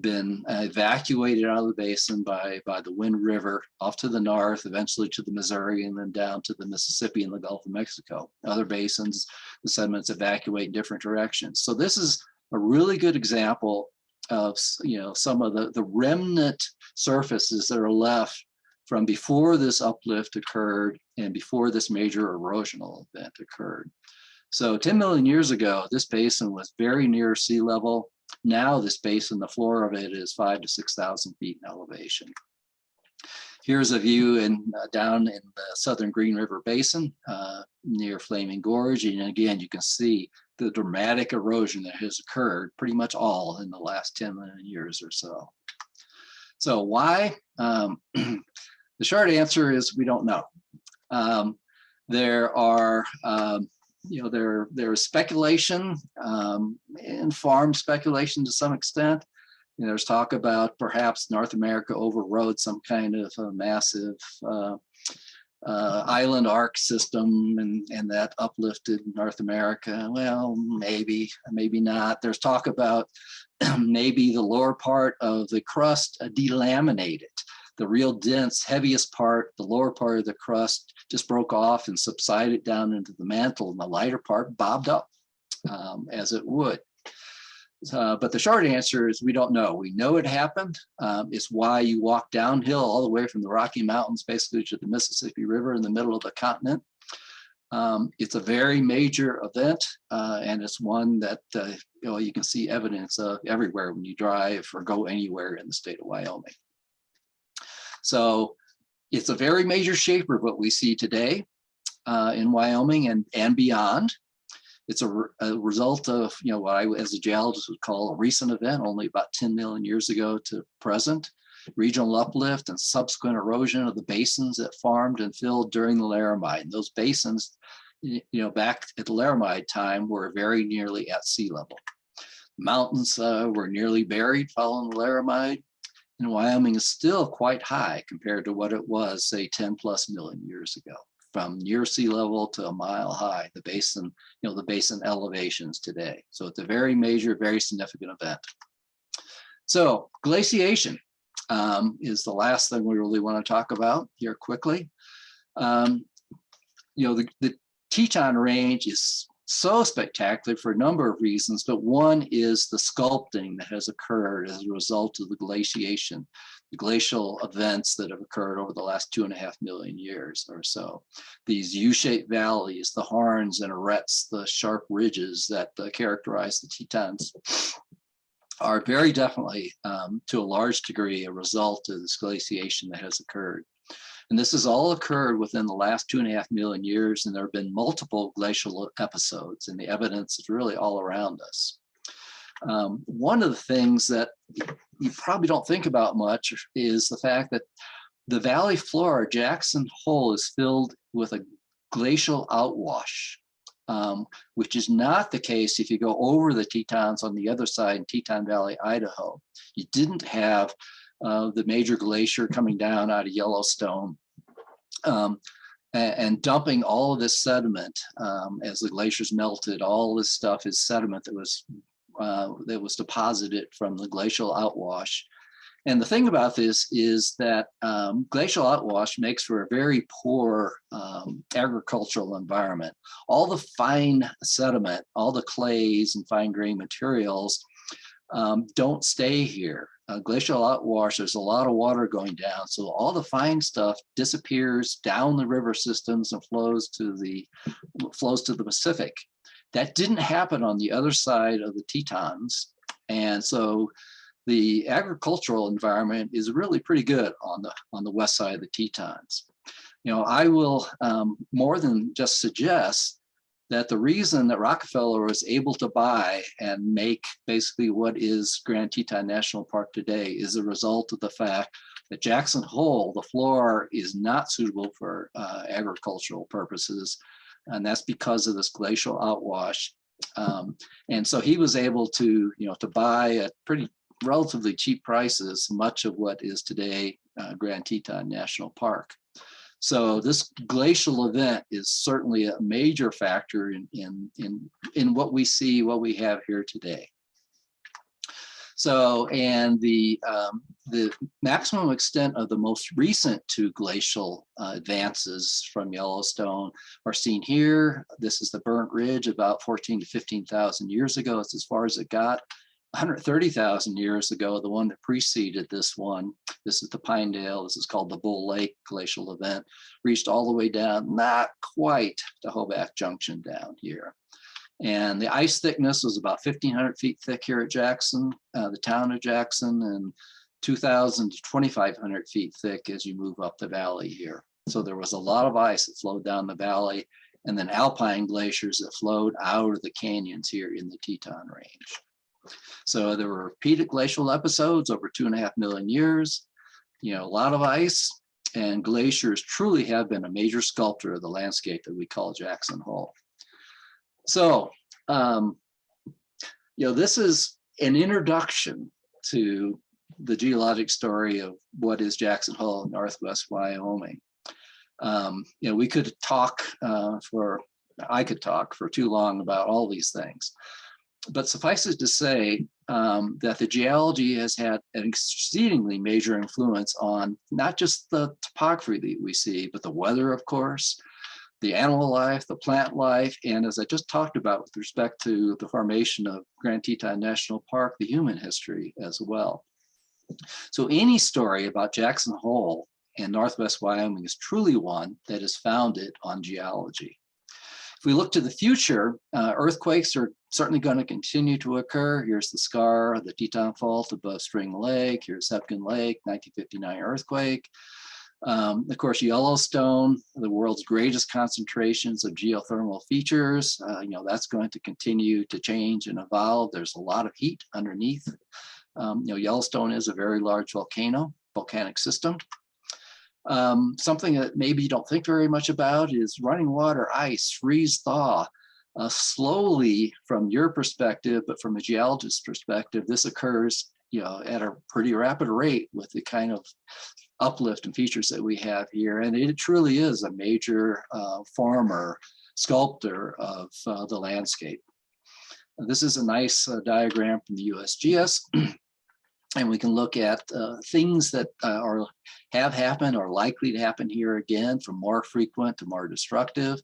been evacuated out of the basin by the Wind River off to the north, eventually to the Missouri, and then down to the Mississippi and the Gulf of Mexico. Other basins, the sediments evacuate in different directions. So this is a really good example of some of the remnant surfaces that are left from before this uplift occurred and before this major erosional event occurred. So 10 million years ago, this basin was very near sea level. now this basin, the floor of it is 5,000 to 6,000 feet in elevation. Here's a view down in the southern Green River Basin near Flaming Gorge. And again, you can see the dramatic erosion that has occurred pretty much all in the last 10 million years or so. So why? The short answer is we don't know. There are, there is speculation, informed speculation to some extent. There's talk about perhaps North America overrode some kind of a massive island arc system and that uplifted North America. Well, maybe, maybe not. There's talk about maybe the lower part of the crust delaminated. The real dense, heaviest part, the lower part of the crust just broke off and subsided down into the mantle, and the lighter part bobbed up as it would. But the short answer is we don't know. We know it happened. It's why you walk downhill all the way from the Rocky Mountains basically to the Mississippi River in the middle of the continent. It's a very major event, and it's one that you can see evidence of everywhere when you drive or go anywhere in the state of Wyoming. So it's a very major shaper of what we see today in Wyoming and beyond. It's a result of what I, as a geologist, would call a recent event, only about 10 million years ago to present. Regional uplift and subsequent erosion of the basins that formed and filled during the Laramide. And those basins, back at the Laramide time, were very nearly at sea level. Mountains were nearly buried following the Laramide, and Wyoming is still quite high compared to what it was, say, 10 plus million years ago. From near sea level to a mile high, the basin, the basin elevations today. So it's a very major, very significant event. So glaciation is the last thing we really want to talk about here quickly. The Teton range is so spectacular for a number of reasons, but one is the sculpting that has occurred as a result of the glaciation, the glacial events that have occurred over the last 2.5 million years or so. These U-shaped valleys, the horns and arêtes, the sharp ridges that characterize the Tetons are very definitely, to a large degree, a result of this glaciation that has occurred. And this has all occurred within the last 2.5 million years, and there have been multiple glacial episodes, and the evidence is really all around us. One of the things that you probably don't think about much is the fact that the valley floor, Jackson Hole, is filled with a glacial outwash, which is not the case if you go over the Tetons on the other side in Teton Valley, Idaho. You didn't have the major glacier coming down out of Yellowstone and dumping all of this sediment as the glaciers melted. All this stuff is sediment that was deposited from the glacial outwash. And the thing about this is that glacial outwash makes for a very poor agricultural environment. All the fine sediment, all the clays and fine grained materials don't stay here. Glacial outwash, there's a lot of water going down, so all the fine stuff disappears down the river systems and flows to the Pacific. That didn't happen on the other side of the Tetons, and so the agricultural environment is really pretty good on the west side of the Tetons. I will more than just suggest that the reason that Rockefeller was able to buy and make basically what is Grand Teton National Park today is a result of the fact that Jackson Hole, the floor, is not suitable for agricultural purposes, and that's because of this glacial outwash. And so he was able to, to buy at pretty relatively cheap prices much of what is today Grand Teton National Park. So this glacial event is certainly a major factor in what we see, what we have here today. So, and the maximum extent of the most recent two glacial advances from Yellowstone are seen here. This is the Burnt Ridge about 14 to 15,000 years ago. It's as far as it got. 130,000 years ago, the one that preceded this one, this is the Pinedale, this is called the Bull Lake glacial event, reached all the way down, not quite to Hoback Junction down here. And the ice thickness was about 1,500 feet thick here at Jackson, the town of Jackson, and 2,000 to 2,500 feet thick as you move up the valley here. So there was a lot of ice that flowed down the valley, and then alpine glaciers that flowed out of the canyons here in the Teton range. So there were repeated glacial episodes over 2.5 million years, a lot of ice, and glaciers truly have been a major sculptor of the landscape that we call Jackson Hole. So, this is an introduction to the geologic story of what is Jackson Hole in Northwest Wyoming. We could talk I could talk for too long about all these things, but suffice it to say that the geology has had an exceedingly major influence on not just the topography that we see, but the weather, of course, the animal life, the plant life, and as I just talked about with respect to the formation of Grand Teton National Park, the human history as well. So any story about Jackson Hole and Northwest Wyoming is truly one that is founded on geology. If we look to the future, earthquakes are certainly going to continue to occur. Here's the scar of the Teton Fault above Spring Lake. Here's Hebgen Lake, 1959 earthquake. Of course, Yellowstone, the world's greatest concentrations of geothermal features, that's going to continue to change and evolve. There's a lot of heat underneath. Yellowstone is a very large volcanic system. Something that maybe you don't think very much about is running water, ice, freeze, thaw. Slowly, from your perspective, but from a geologist's perspective, this occurs at a pretty rapid rate with the kind of uplift and features that we have here. And it truly is a major former sculptor of the landscape. This is a nice diagram from the USGS. And we can look at things that have happened or likely to happen here again, from more frequent to more destructive.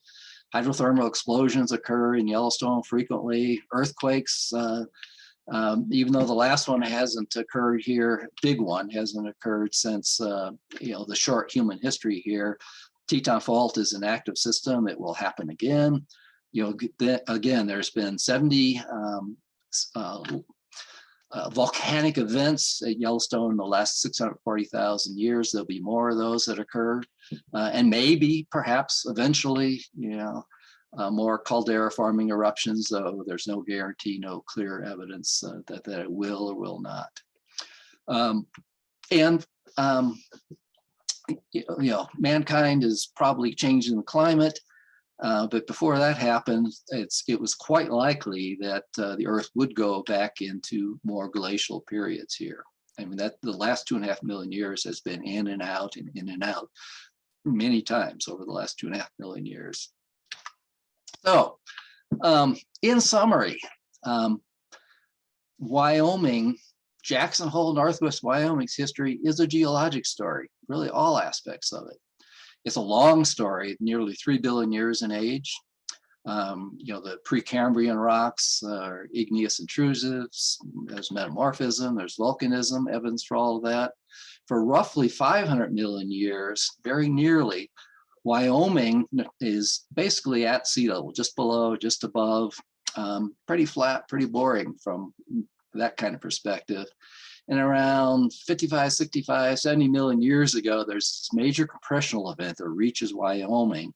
Hydrothermal explosions occur in Yellowstone frequently. Earthquakes, even though the last one hasn't occurred here, big one hasn't occurred since the short human history here. Teton Fault is an active system. It will happen again. Again, there's been 70 volcanic events at Yellowstone in the last 640,000 years. There'll be more of those that occur, and maybe, perhaps, eventually, more caldera forming eruptions, though there's no guarantee, no clear evidence that it will or will not. Mankind is probably changing the climate. But before that happened, it was quite likely that the Earth would go back into more glacial periods here. I mean, that the last 2.5 million years has been in and out and in and out many times over the last 2.5 million years. So, in summary, Wyoming, Jackson Hole, Northwest Wyoming's history is a geologic story, really all aspects of it. It's a long story, nearly 3 billion years in age. The Precambrian rocks are igneous intrusives, there's metamorphism, there's volcanism, evidence for all of that. For roughly 500 million years, very nearly, Wyoming is basically at sea level, just below, just above, pretty flat, pretty boring from that kind of perspective. And around 55, 65, 70 million years ago, there's this major compressional event that reaches Wyoming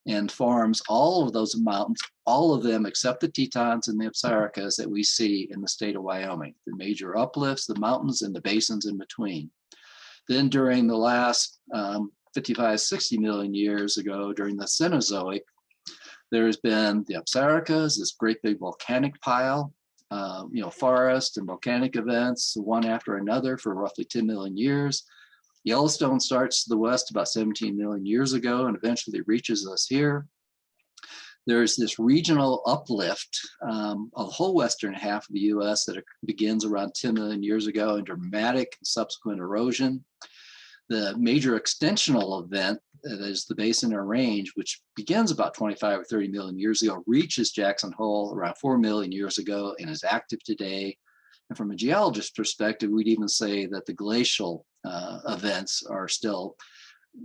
and forms all of those mountains, all of them except the Tetons and the Absarokas that we see in the state of Wyoming, the major uplifts, the mountains, and the basins in between. Then during the last 55, 60 million years ago, during the Cenozoic, there's been the Absarokas, this great big volcanic pile, forest and volcanic events, one after another for roughly 10 million years. Yellowstone starts to the west about 17 million years ago and eventually reaches us here. There's this regional uplift of the whole western half of the US that begins around 10 million years ago and dramatic subsequent erosion. The major extensional event, that is the Basin Range, which begins about 25 or 30 million years ago, reaches Jackson Hole around 4 million years ago and is active today. And from a geologist's perspective, we'd even say that the glacial events are still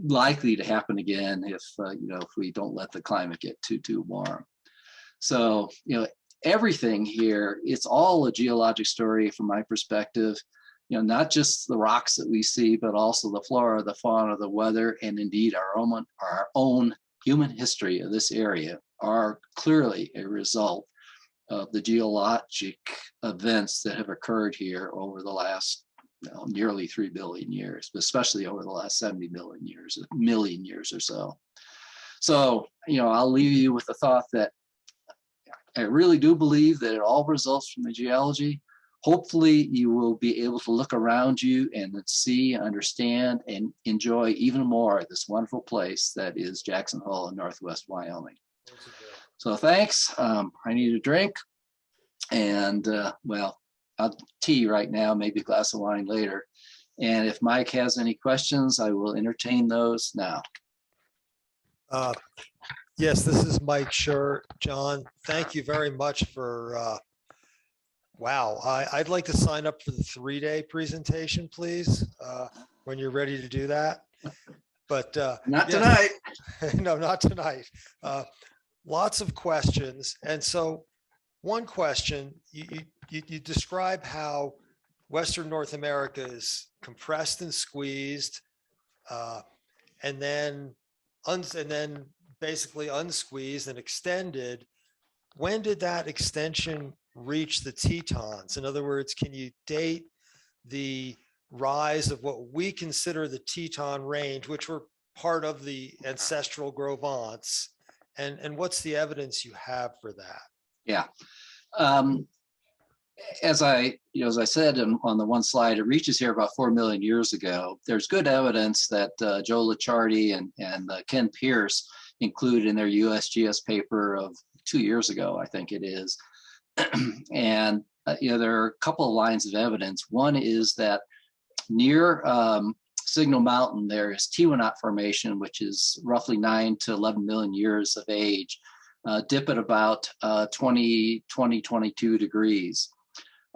likely to happen again if we don't let the climate get too warm. So, everything here, it's all a geologic story from my perspective. Not just the rocks that we see, but also the flora, the fauna, the weather, and indeed our own human history of this area are clearly a result of the geologic events that have occurred here over the last nearly 3 billion years, but especially over the last 70 million years or so. So, I'll leave you with the thought that I really do believe that it all results from the geology. Hopefully you will be able to look around you and see, understand, and enjoy even more this wonderful place that is Jackson Hole in Northwest Wyoming. So thanks. I need a drink, and well, I'll tea right now, maybe a glass of wine later. And if Mike has any questions, I will entertain those now. Yes, this is Mike Schur. John, thank you very much for, wow. I'd like to sign up for the 3-day presentation, please, when you're ready to do that. But not yes, tonight. no, not tonight. Lots of questions. And so one question, you describe how Western North America is compressed and squeezed, and then basically unsqueezed and extended. When did that extension reach the Tetons? In other words, can you date the rise of what we consider the Teton range, which were part of the ancestral Gros Ventres, and what's the evidence you have for that? Yeah. As I said on the one slide, it reaches here about 4 million years ago. There's good evidence that Joe Licciardi and Ken Pierce include in their USGS paper of 2 years ago, I think it is. And there are a couple of lines of evidence. One is that near Signal Mountain, there is Teton Formation, which is roughly 9 to 11 million years of age, dip at about 22 degrees.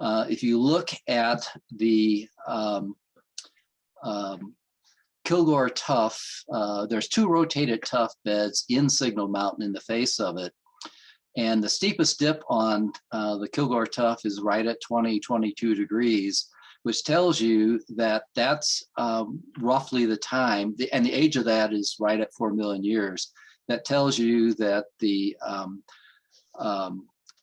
If you look at the Kilgore Tuff, there's 2 rotated tuff beds in Signal Mountain in the face of it. And the steepest dip on the Kilgore Tuff is right at 22 degrees, which tells you that that's roughly the time, and the age of that is right at 4 million years. That tells you that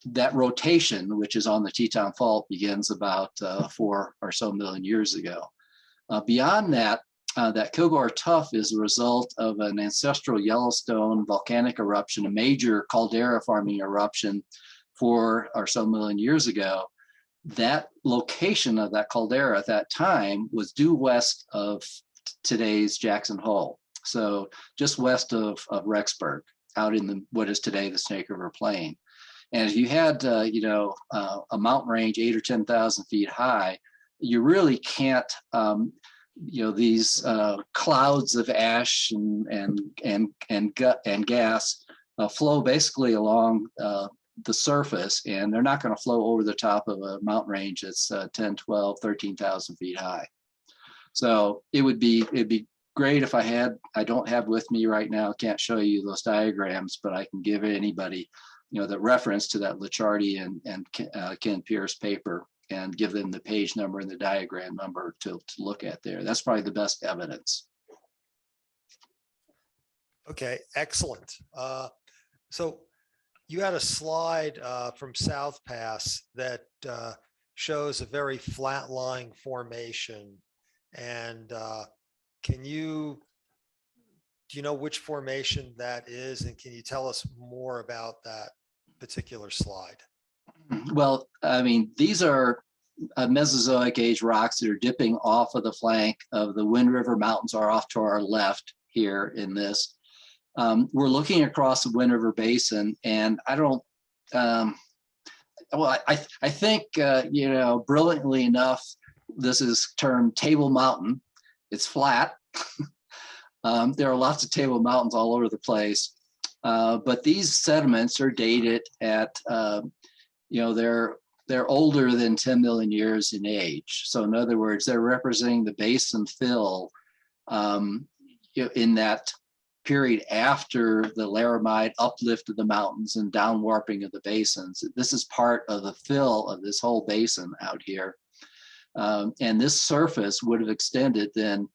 that rotation, which is on the Teton Fault, begins about 4 or so million years ago. Beyond that, that Kilgore Tuff is a result of an ancestral Yellowstone volcanic eruption, a major caldera forming eruption 4 or so million years ago. That location of that caldera at that time was due west of today's Jackson Hole. So just west of Rexburg, out in what is today the Snake River Plain. And if you had, a mountain range 8 or 10,000 feet high, you really can't, these clouds of ash and gas flow basically along the surface, and they're not going to flow over the top of a mountain range that's 10, 12, 13,000 feet high. So it'd be great if I don't have with me right now, can't show you those diagrams, but I can give anybody, the reference to that Licciardi and Ken Pierce paper and give them the page number and the diagram number to look at there. That's probably the best evidence. Okay, excellent. So you had a slide from South Pass that shows a very flat-lying formation. And do you know which formation that is? And can you tell us more about that particular slide? Well, I mean, these are Mesozoic age rocks that are dipping off of the flank of the Wind River Mountains, are off to our left here in this. We're looking across the Wind River Basin, and I don't, I think, brilliantly enough, this is termed Table Mountain. It's flat. There are lots of Table Mountains all over the place, but these sediments are dated at, they're older than 10 million years in age. So in other words, they're representing the basin fill in that period after the laramide uplift of the mountains and down warping of the basins. This is part of the fill of this whole basin out here. And this surface would have extended then,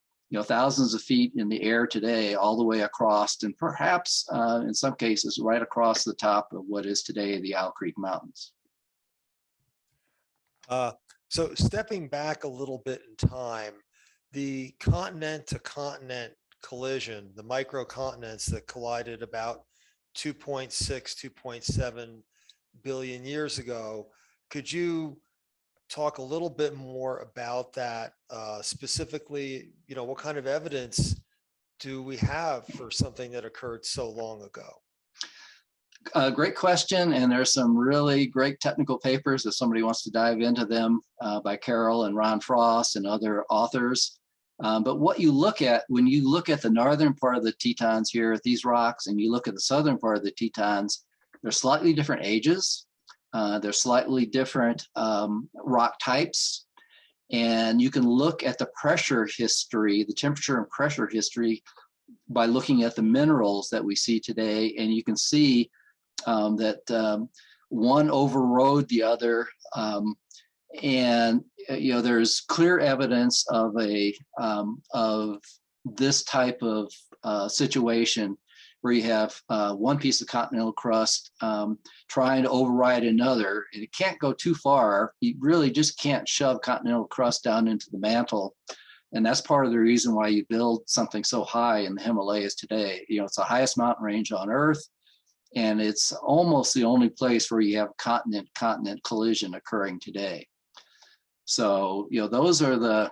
thousands of feet in the air today, all the way across, and perhaps in some cases right across the top of what is today the Owl Creek Mountains. So stepping back a little bit in time, the continent to continent collision, the microcontinents that collided about 2.6, 2.7 billion years ago, could you talk a little bit more about that? Specifically, what kind of evidence do we have for something that occurred so long ago? Great question, and there's some really great technical papers if somebody wants to dive into them by Carol and Ron Frost and other authors. But what you look at when you look at the northern part of the Tetons here at these rocks, and you look at the southern part of the Tetons, they're slightly different ages. They're slightly different rock types. And you can look at the pressure history, the temperature and pressure history by looking at the minerals that we see today. And you can see that one overrode the other. There's clear evidence of this type of situation where you have one piece of continental crust trying to override another, and it can't go too far. You really just can't shove continental crust down into the mantle. And that's part of the reason why you build something so high in the Himalayas today. It's the highest mountain range on Earth, and it's almost the only place where you have continent-continent collision occurring today. So, those are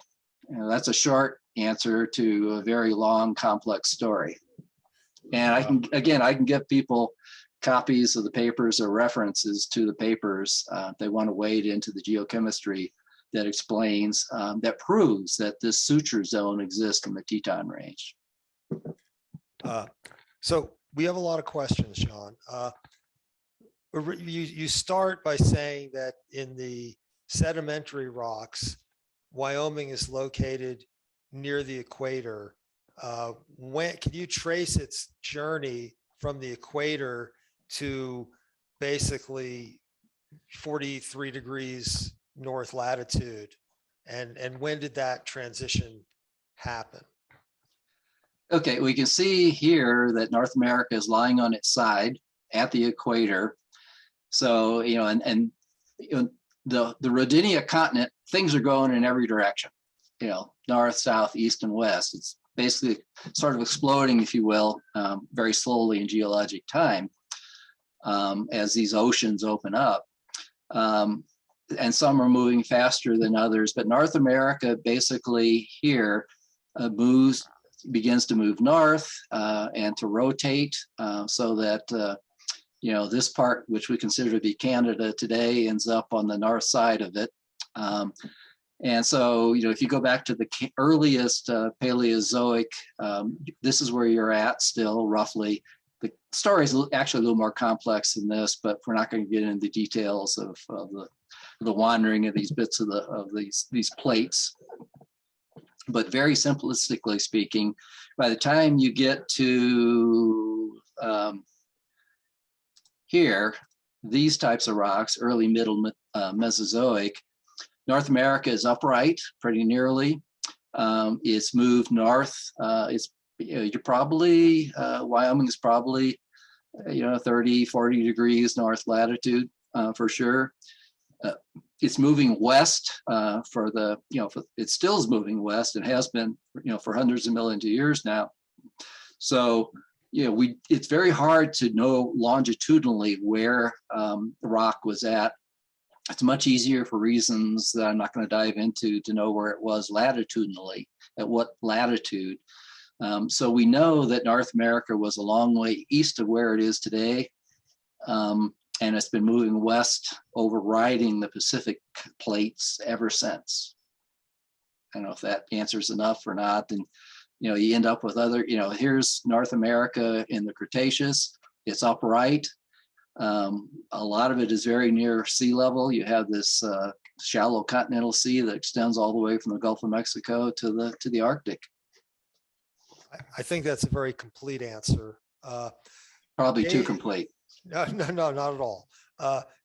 that's a short answer to a very long, complex story. And I can give people copies of the papers or references to the papers if they want to wade into the geochemistry that explains, that proves that this suture zone exists in the Teton Range. So we have a lot of questions, John. You start by saying that in the sedimentary rocks, Wyoming is located near the equator. Can you trace its journey from the equator to basically 43 degrees north latitude? And when did that transition happen? Okay, we can see here that North America is lying on its side at the equator. So, the Rodinia continent, things are going in every direction, north, south, east, and west. It's basically sort of exploding, if you will, very slowly in geologic time as these oceans open up. And some are moving faster than others, but North America basically here begins to move north and to rotate so that this part, which we consider to be Canada today, ends up on the north side of it. And so, if you go back to the earliest Paleozoic, this is where you're at still, roughly. The story is actually a little more complex than this, but we're not going to get into the details of the wandering of these bits of these plates. But very simplistically speaking, by the time you get to here, these types of rocks, early middle Mesozoic, North America is upright pretty nearly. It's moved north. You're probably, Wyoming is probably, 30, 40 degrees north latitude for sure. It's moving west it still is moving west. It has been, for hundreds of millions of years now. So, it's very hard to know longitudinally where the rock was at. It's much easier for reasons that I'm not going to dive into to know where it was latitudinally, at what latitude. So we know that North America was a long way east of where it is today. And it's been moving west, overriding the Pacific plates ever since. I don't know if that answers enough or not. And, you end up with other, here's North America in the Cretaceous. It's upright. A lot of it is very near sea level. You have this shallow continental sea that extends all the way from the Gulf of Mexico to the Arctic. I think that's a very complete answer. Probably too Dave- complete. No, not at all.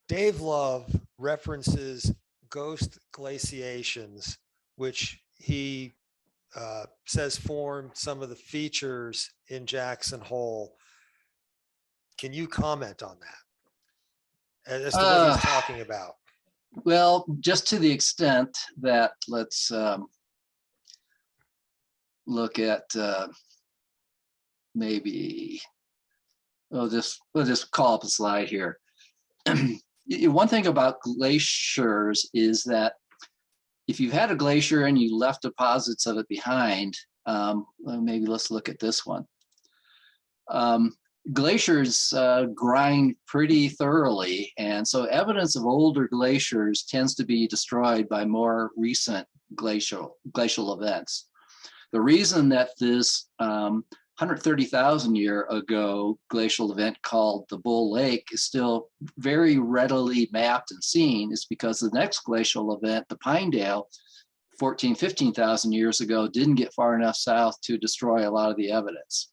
Dave Love references ghost glaciations, which he says formed some of the features in Jackson Hole. Can you comment on that as to what he's talking about? Well, just to the extent that let's look at maybe we'll just call up a slide here. One thing about glaciers is that if you've had a glacier and you left deposits of it behind, maybe let's look at this one. Glaciers grind pretty thoroughly, and so evidence of older glaciers tends to be destroyed by more recent glacial events. The reason that this 130,000 year ago glacial event called the Bull Lake is still very readily mapped and seen is because the next glacial event, the Pinedale, 15,000 years ago, didn't get far enough south to destroy a lot of the evidence.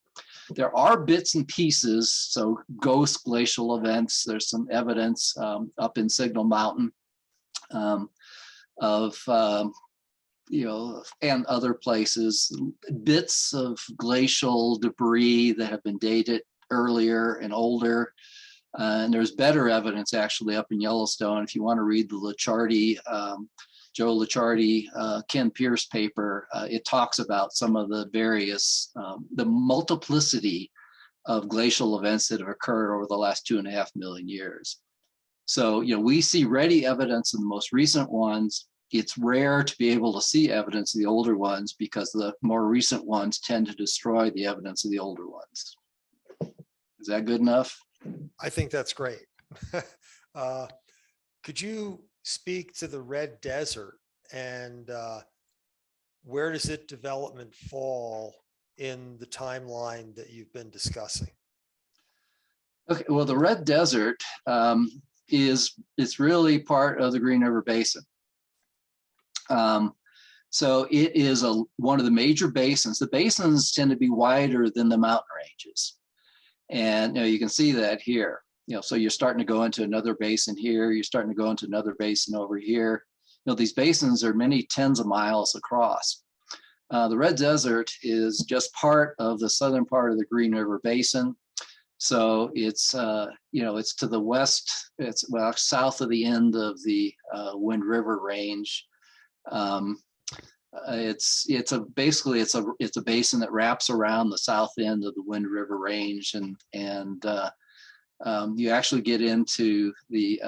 There are bits and pieces, so ghost glacial events. There's some evidence up in Signal Mountain of and other places, bits of glacial debris that have been dated earlier and older. And there's better evidence actually up in Yellowstone. If you want to read the Licciardi, Joe Licciardi, Ken Pierce paper, it talks about some of the various, the multiplicity of glacial events that have occurred over the last 2.5 million years. So, we see ready evidence in the most recent ones. It's rare to be able to see evidence of the older ones because the more recent ones tend to destroy the evidence of the older ones. Is that good enough? I think that's great. Could you speak to the Red Desert and where does its development fall in the timeline that you've been discussing? Okay, well, the Red Desert it's really part of the Green River Basin. So it is one of the major basins. The basins tend to be wider than the mountain ranges. And you can see that here. So you're starting to go into another basin here. You're starting to go into another basin over here. These basins are many tens of miles across. The Red Desert is just part of the southern part of the Green River Basin. So it's it's to the west. It's south of the end of the Wind River Range. It's a basin that wraps around the south end of the Wind River Range, and you actually get into the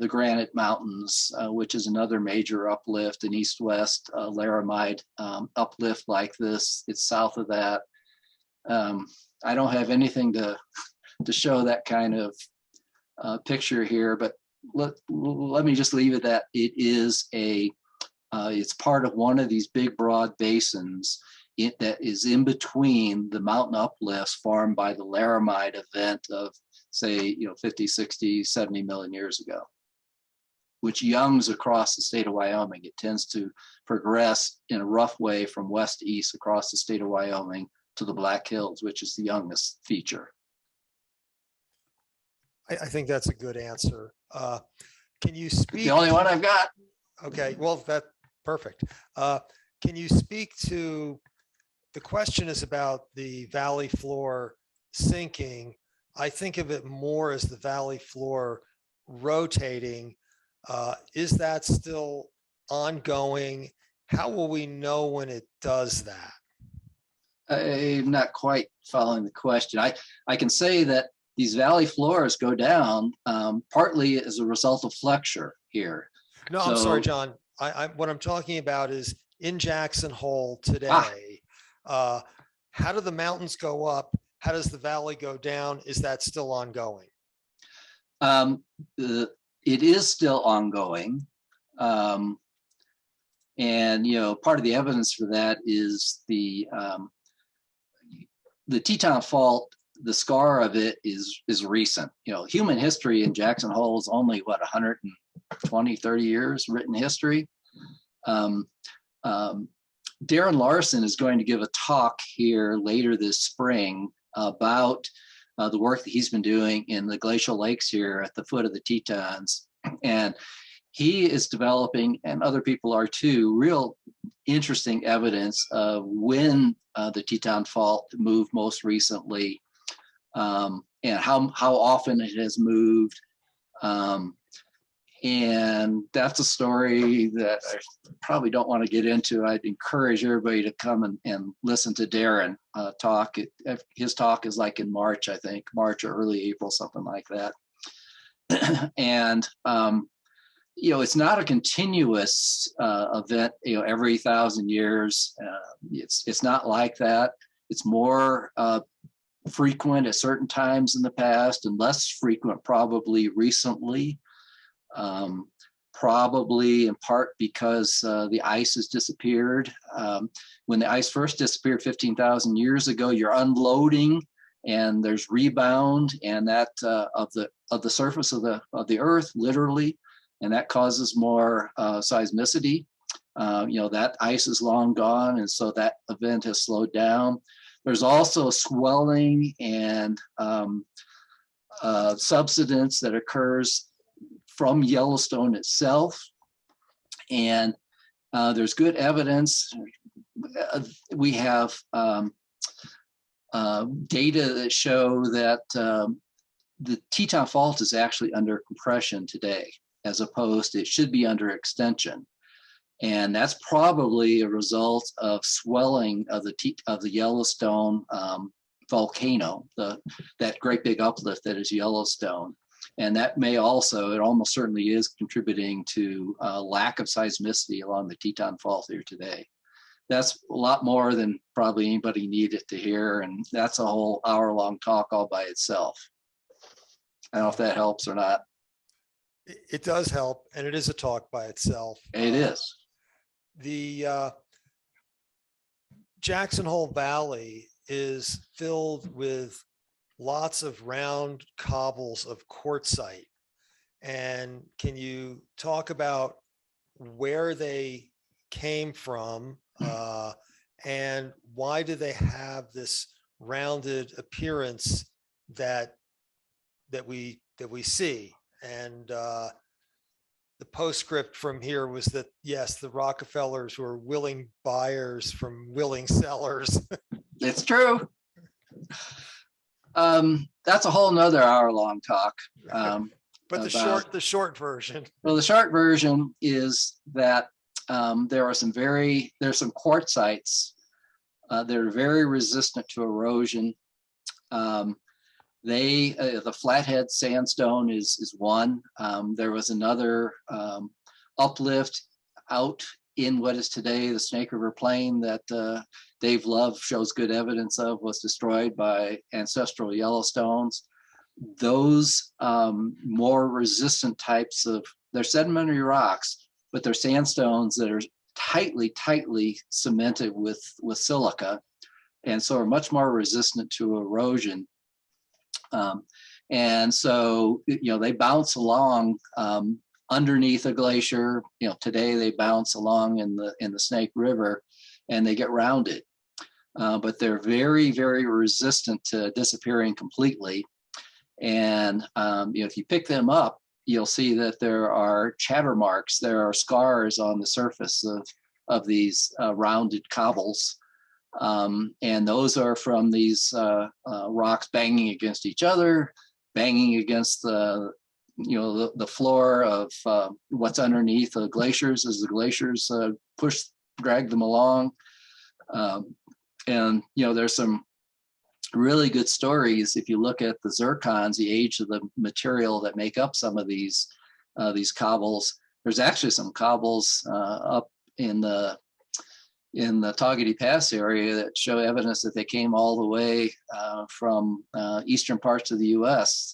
Granite Mountains, which is another major uplift, an east-west laramide uplift like this. It's south of that. I don't have anything to show that kind of picture here, but let me just leave it that it is it's part of one of these big broad basins that is in between the mountain uplifts formed by the laramide event of, say, 50, 60, 70 million years ago, which youngs across the state of Wyoming. It tends to progress in a rough way from west to east across the state of Wyoming to the Black Hills, which is the youngest feature. I think that's a good answer. Can you speak? The only one I've got. Okay, well, that's perfect. Can you speak to, the question is about the valley floor sinking. I think of it more as the valley floor rotating. Is that still ongoing? How will we know when it does that? I'm not quite following the question. I can say that these valley floors go down partly as a result of flexure here. No, I'm sorry, John. What I'm talking about is in Jackson Hole today. How do the mountains go up? How does the valley go down? Is that still ongoing? It is still ongoing. And, part of the evidence for that is the Teton fault. The scar of it is recent. Human history in Jackson Hole is only 120, 30 years written history. Darren Larson is going to give a talk here later this spring about the work that he's been doing in the glacial lakes here at the foot of the Tetons. And he is developing, and other people are too, real interesting evidence of when the Teton Fault moved most recently, and how often it has moved. And that's a story that I probably don't want to get into. I'd encourage everybody to come and listen to Darren talk. His talk is like in March, I think, March or early April, something like that. And, it's not a continuous event, every 1,000 years. It's not like that. It's more frequent at certain times in the past and less frequent probably recently. Probably in part because the ice has disappeared. When the ice first disappeared 15,000 years ago, you're unloading and there's rebound, and that of the surface of the earth, literally, and that causes more seismicity. That ice is long gone, and so that event has slowed down. There's also swelling and subsidence that occurs from Yellowstone itself. And there's good evidence. We have data that show that the Teton Fault is actually under compression today, as opposed to it should be under extension. And that's probably a result of swelling of the Yellowstone volcano, that great big uplift that is Yellowstone. And that may also, it almost certainly is contributing to lack of seismicity along the Teton Fault here today. That's a lot more than probably anybody needed to hear. And that's a whole hour-long talk all by itself. I don't know if that helps or not. It does help, and it is a talk by itself. It is. The Jackson Hole Valley is filled with lots of round cobbles of quartzite. And can you talk about where they came from and why do they have this rounded appearance that we see? And the postscript from here was that, yes, the Rockefellers were willing buyers from willing sellers. It's true. That's a whole nother hour-long talk. But the short version. Well, the short version is that there's some quartzites that are very resistant to erosion. The Flathead sandstone is one. There was another uplift out in what is today the Snake River Plain that Dave Love shows good evidence of was destroyed by ancestral Yellowstones. Those more resistant types they're sedimentary rocks, but they're sandstones that are tightly cemented with silica, and so are much more resistant to erosion. And so, they bounce along underneath a glacier. Today they bounce along in the Snake River, and they get rounded. But they're very, very resistant to disappearing completely. And if you pick them up, you'll see that there are chatter marks. There are scars on the surface of these rounded cobbles. And those are from these rocks banging against each other, banging against the floor of what's underneath the glaciers as the glaciers drag them along. And there's some really good stories. If you look at the zircons, the age of the material that make up some of these cobbles, there's actually some cobbles up in the Toggetee Pass area that show evidence that they came all the way from eastern parts of the U.S.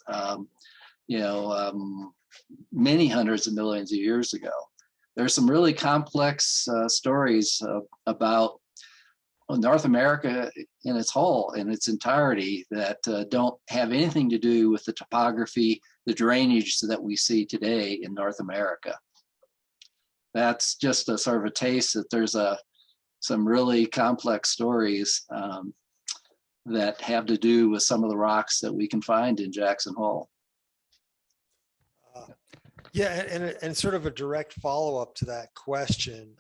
Many hundreds of millions of years ago. There's some really complex stories about North America in its entirety that don't have anything to do with the topography, the drainage that we see today in North America. That's just a sort of a taste that there's some really complex stories that have to do with some of the rocks that we can find in Jackson Hole. Yeah, and sort of a direct follow-up to that question.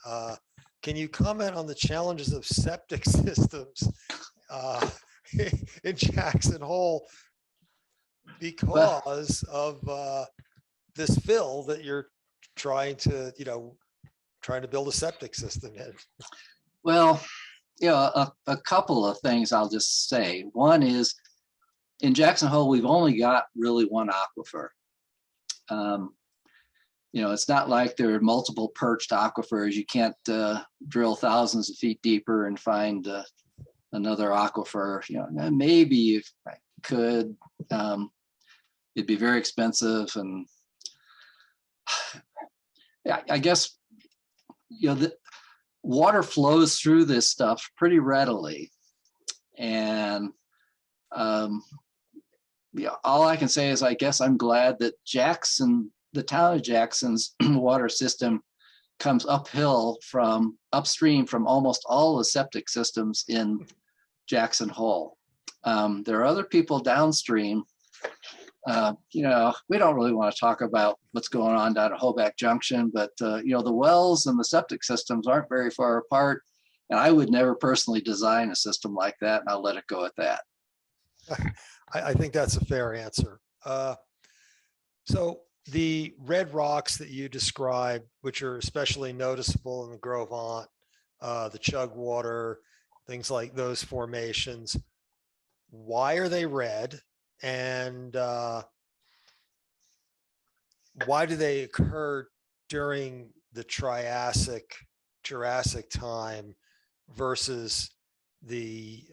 Can you comment on the challenges of septic systems in Jackson Hole because of this fill that you're trying to build a septic system in? Well, a couple of things I'll just say. One is, in Jackson Hole, we've only got really one aquifer. It's not like there are multiple perched aquifers. You can't drill thousands of feet deeper and find another aquifer. Maybe if I could, it'd be very expensive. And I guess, the water flows through this stuff pretty readily. And all I can say is, I guess I'm glad that the town of Jackson's water system comes upstream from almost all the septic systems in Jackson Hole. There are other people downstream. We don't really want to talk about what's going on down at Hoback Junction, but the wells and the septic systems aren't very far apart. And I would never personally design a system like that, and I'll let it go at that. I think that's a fair answer. So the red rocks that you described, which are especially noticeable in the Gros Ventre, the Chugwater, things like those formations, why are they red? And why do they occur during the Jurassic time versus the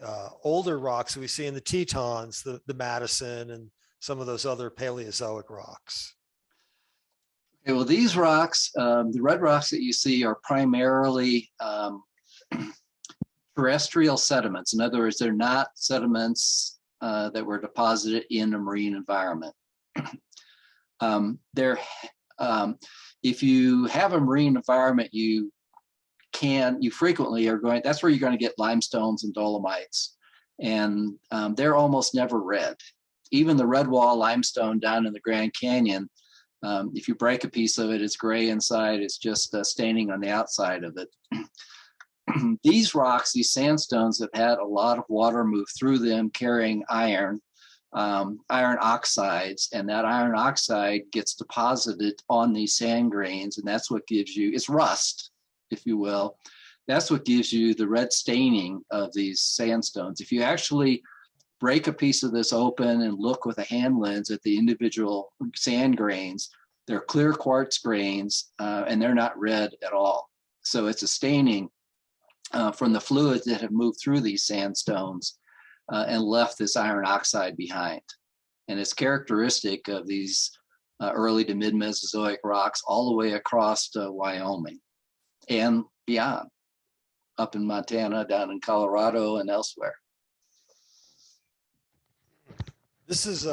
older rocks that we see in the Tetons, the Madison, and some of those other Paleozoic rocks? Okay, well, these rocks, the red rocks that you see, are primarily terrestrial sediments. In other words, they're not sediments that were deposited in a marine environment. If you have a marine environment, you frequently are going, that's where you're going to get limestones and dolomites. And they're almost never red. Even the red wall limestone down in the Grand Canyon, if you break a piece of it, it's gray inside. It's just staining on the outside of it. These rocks, these sandstones, have had a lot of water move through them carrying iron oxides, and that iron oxide gets deposited on these sand grains, and that's what gives you, it's rust, if you will. That's what gives you the red staining of these sandstones. If you actually break a piece of this open and look with a hand lens at the individual sand grains, they're clear quartz grains, and they're not red at all. So it's a staining from the fluids that have moved through these sandstones and left this iron oxide behind. And it's characteristic of these early to mid-Mesozoic rocks all the way across to Wyoming and beyond, up in Montana, down in Colorado, and elsewhere. This is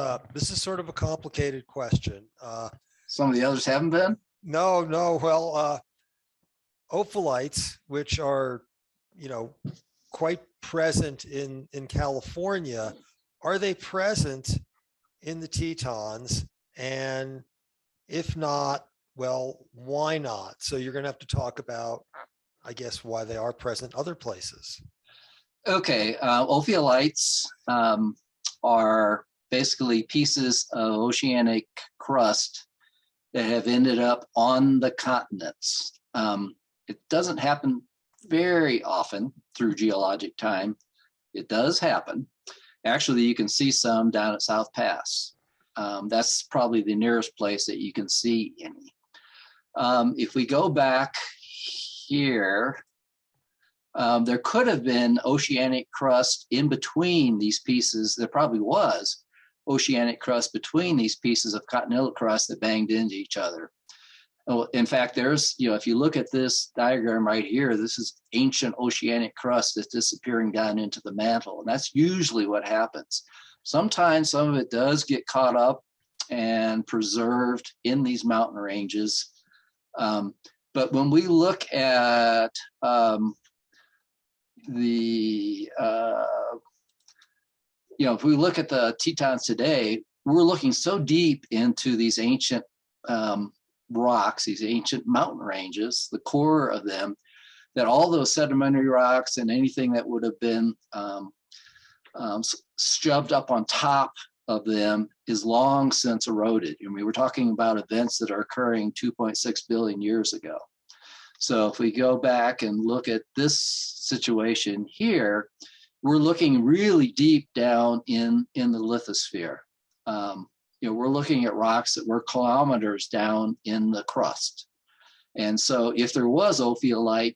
sort of a complicated question. Some of the others haven't been? No. Well, ophelites, which are, quite present in California, are they present in the Tetons? And if not, well, why not? So you're going to have to talk about, I guess, why they are present other places. Okay, ophiolites are basically pieces of oceanic crust that have ended up on the continents. It doesn't happen very often through geologic time. It does happen. Actually, you can see some down at South Pass. That's probably the nearest place that you can see any. If we go back here, there could have been oceanic crust in between these pieces. There probably was oceanic crust between these pieces of continental crust that banged into each other. In fact, there's, if you look at this diagram right here, this is ancient oceanic crust that's disappearing down into the mantle. And that's usually what happens. Sometimes some of it does get caught up and preserved in these mountain ranges. But when we look at if we look at the Tetons today, we're looking so deep into these ancient rocks, these ancient mountain ranges, the core of them, that all those sedimentary rocks and anything that would have been shoved up on top of them is long since eroded. And we were talking about events that are occurring 2.6 billion years ago. So if we go back and look at this situation here, we're looking really deep down in the lithosphere. We're looking at rocks that were kilometers down in the crust. And so if there was ophiolites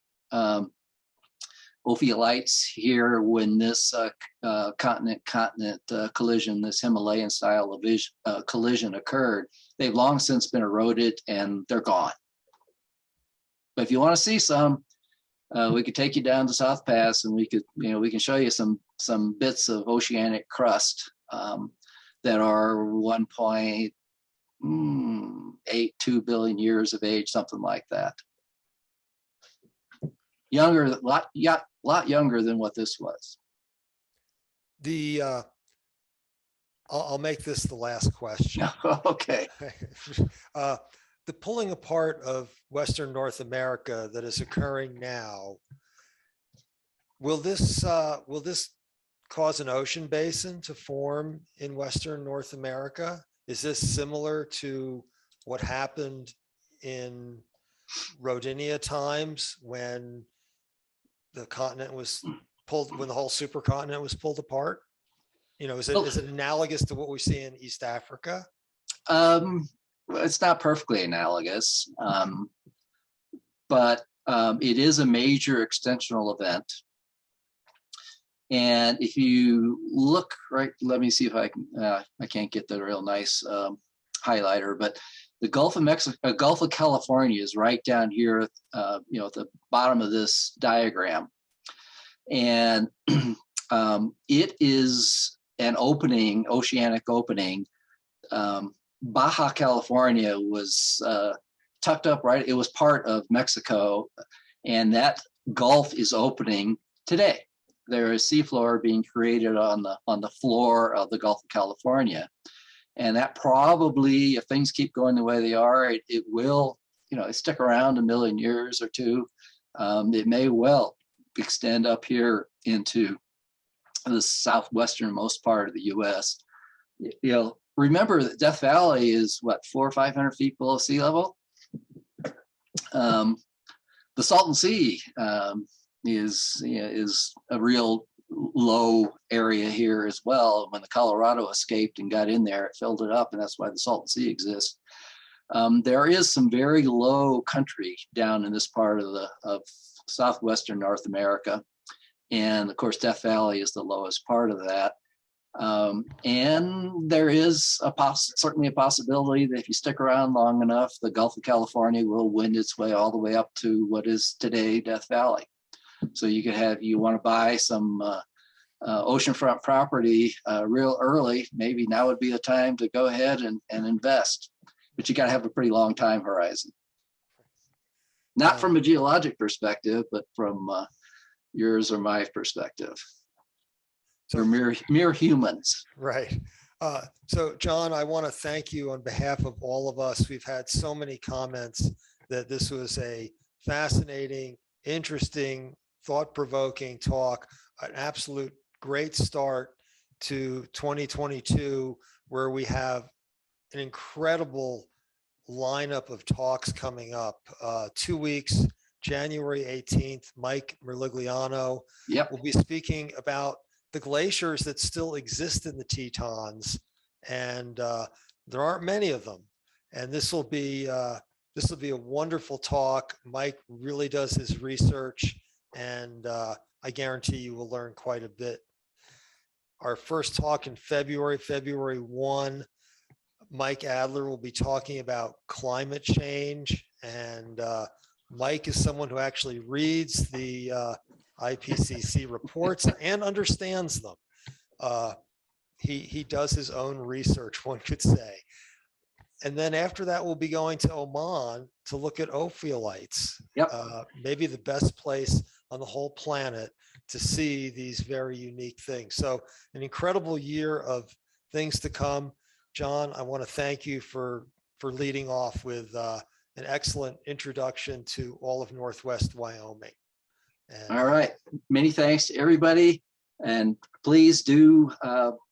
here when this continent-continent collision, this Himalayan style collision occurred, they've long since been eroded and they're gone. But if you want to see some, we could take you down to South Pass and we can show you some bits of oceanic crust that are 1.82 billion years of age, something like that. Younger, lot younger than what this was. I'll make this the last question. Okay. The pulling apart of Western North America that is occurring now, will this cause an ocean basin to form in Western North America? Is this similar to what happened in Rodinia times when the continent was pulled, when the whole supercontinent was pulled apart? Is it analogous to what we see in East Africa? It's not perfectly analogous, but it is a major extensional event. And if you look right, let me see if I can't get the real nice highlighter, but the Gulf of Mexico, Gulf of California is right down here, at the bottom of this diagram. And it is an opening, oceanic opening. Baja California was tucked up right. It was part of Mexico, and that Gulf is opening today. There is seafloor being created on the floor of the Gulf of California, and that probably, if things keep going the way they are, it will, stick around a million years or two. It may well extend up here into the southwesternmost part of the U.S. Remember that Death Valley is what, 400 or 500 feet below sea level. The Salton Sea is a real low area here as well. When the Colorado escaped and got in there, it filled it up, and that's why the Salton Sea exists. There is some very low country down in this part of southwestern North America, and of course Death Valley is the lowest part of that. And there is certainly a possibility that if you stick around long enough, the Gulf of California will wind its way all the way up to what is today Death Valley. So you want to buy some oceanfront property real early, maybe now would be the time to go ahead and invest. But you got to have a pretty long time horizon. Not from a geologic perspective, but from yours or my perspective. We're mere humans. Right. So John, I want to thank you on behalf of all of us. We've had so many comments that this was a fascinating, interesting, thought-provoking talk, an absolute great start to 2022, where we have an incredible lineup of talks coming up. 2 weeks, January 18th, Mike Merligliano will be speaking about the glaciers that still exist in the Tetons, and there aren't many of them. And this will be a wonderful talk. Mike really does his research, and I guarantee you will learn quite a bit. Our first talk in February 1, Mike Adler will be talking about climate change, and Mike is someone who actually reads the IPCC reports and understands them. He does his own research, one could say. And then after that, we'll be going to Oman to look at ophiolites. Yep. Maybe the best place on the whole planet to see these very unique things. So an incredible year of things to come. John, I want to thank you for leading off with an excellent introduction to all of Northwest Wyoming. And, All right. Many thanks to everybody. And please do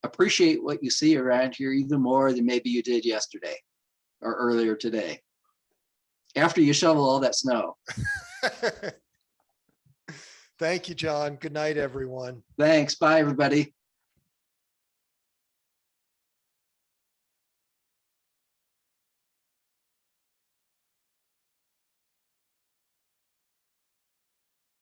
appreciate what you see around here even more than maybe you did yesterday or earlier today, after you shovel all that snow. Thank you, John. Good night, everyone. Thanks. Bye, everybody.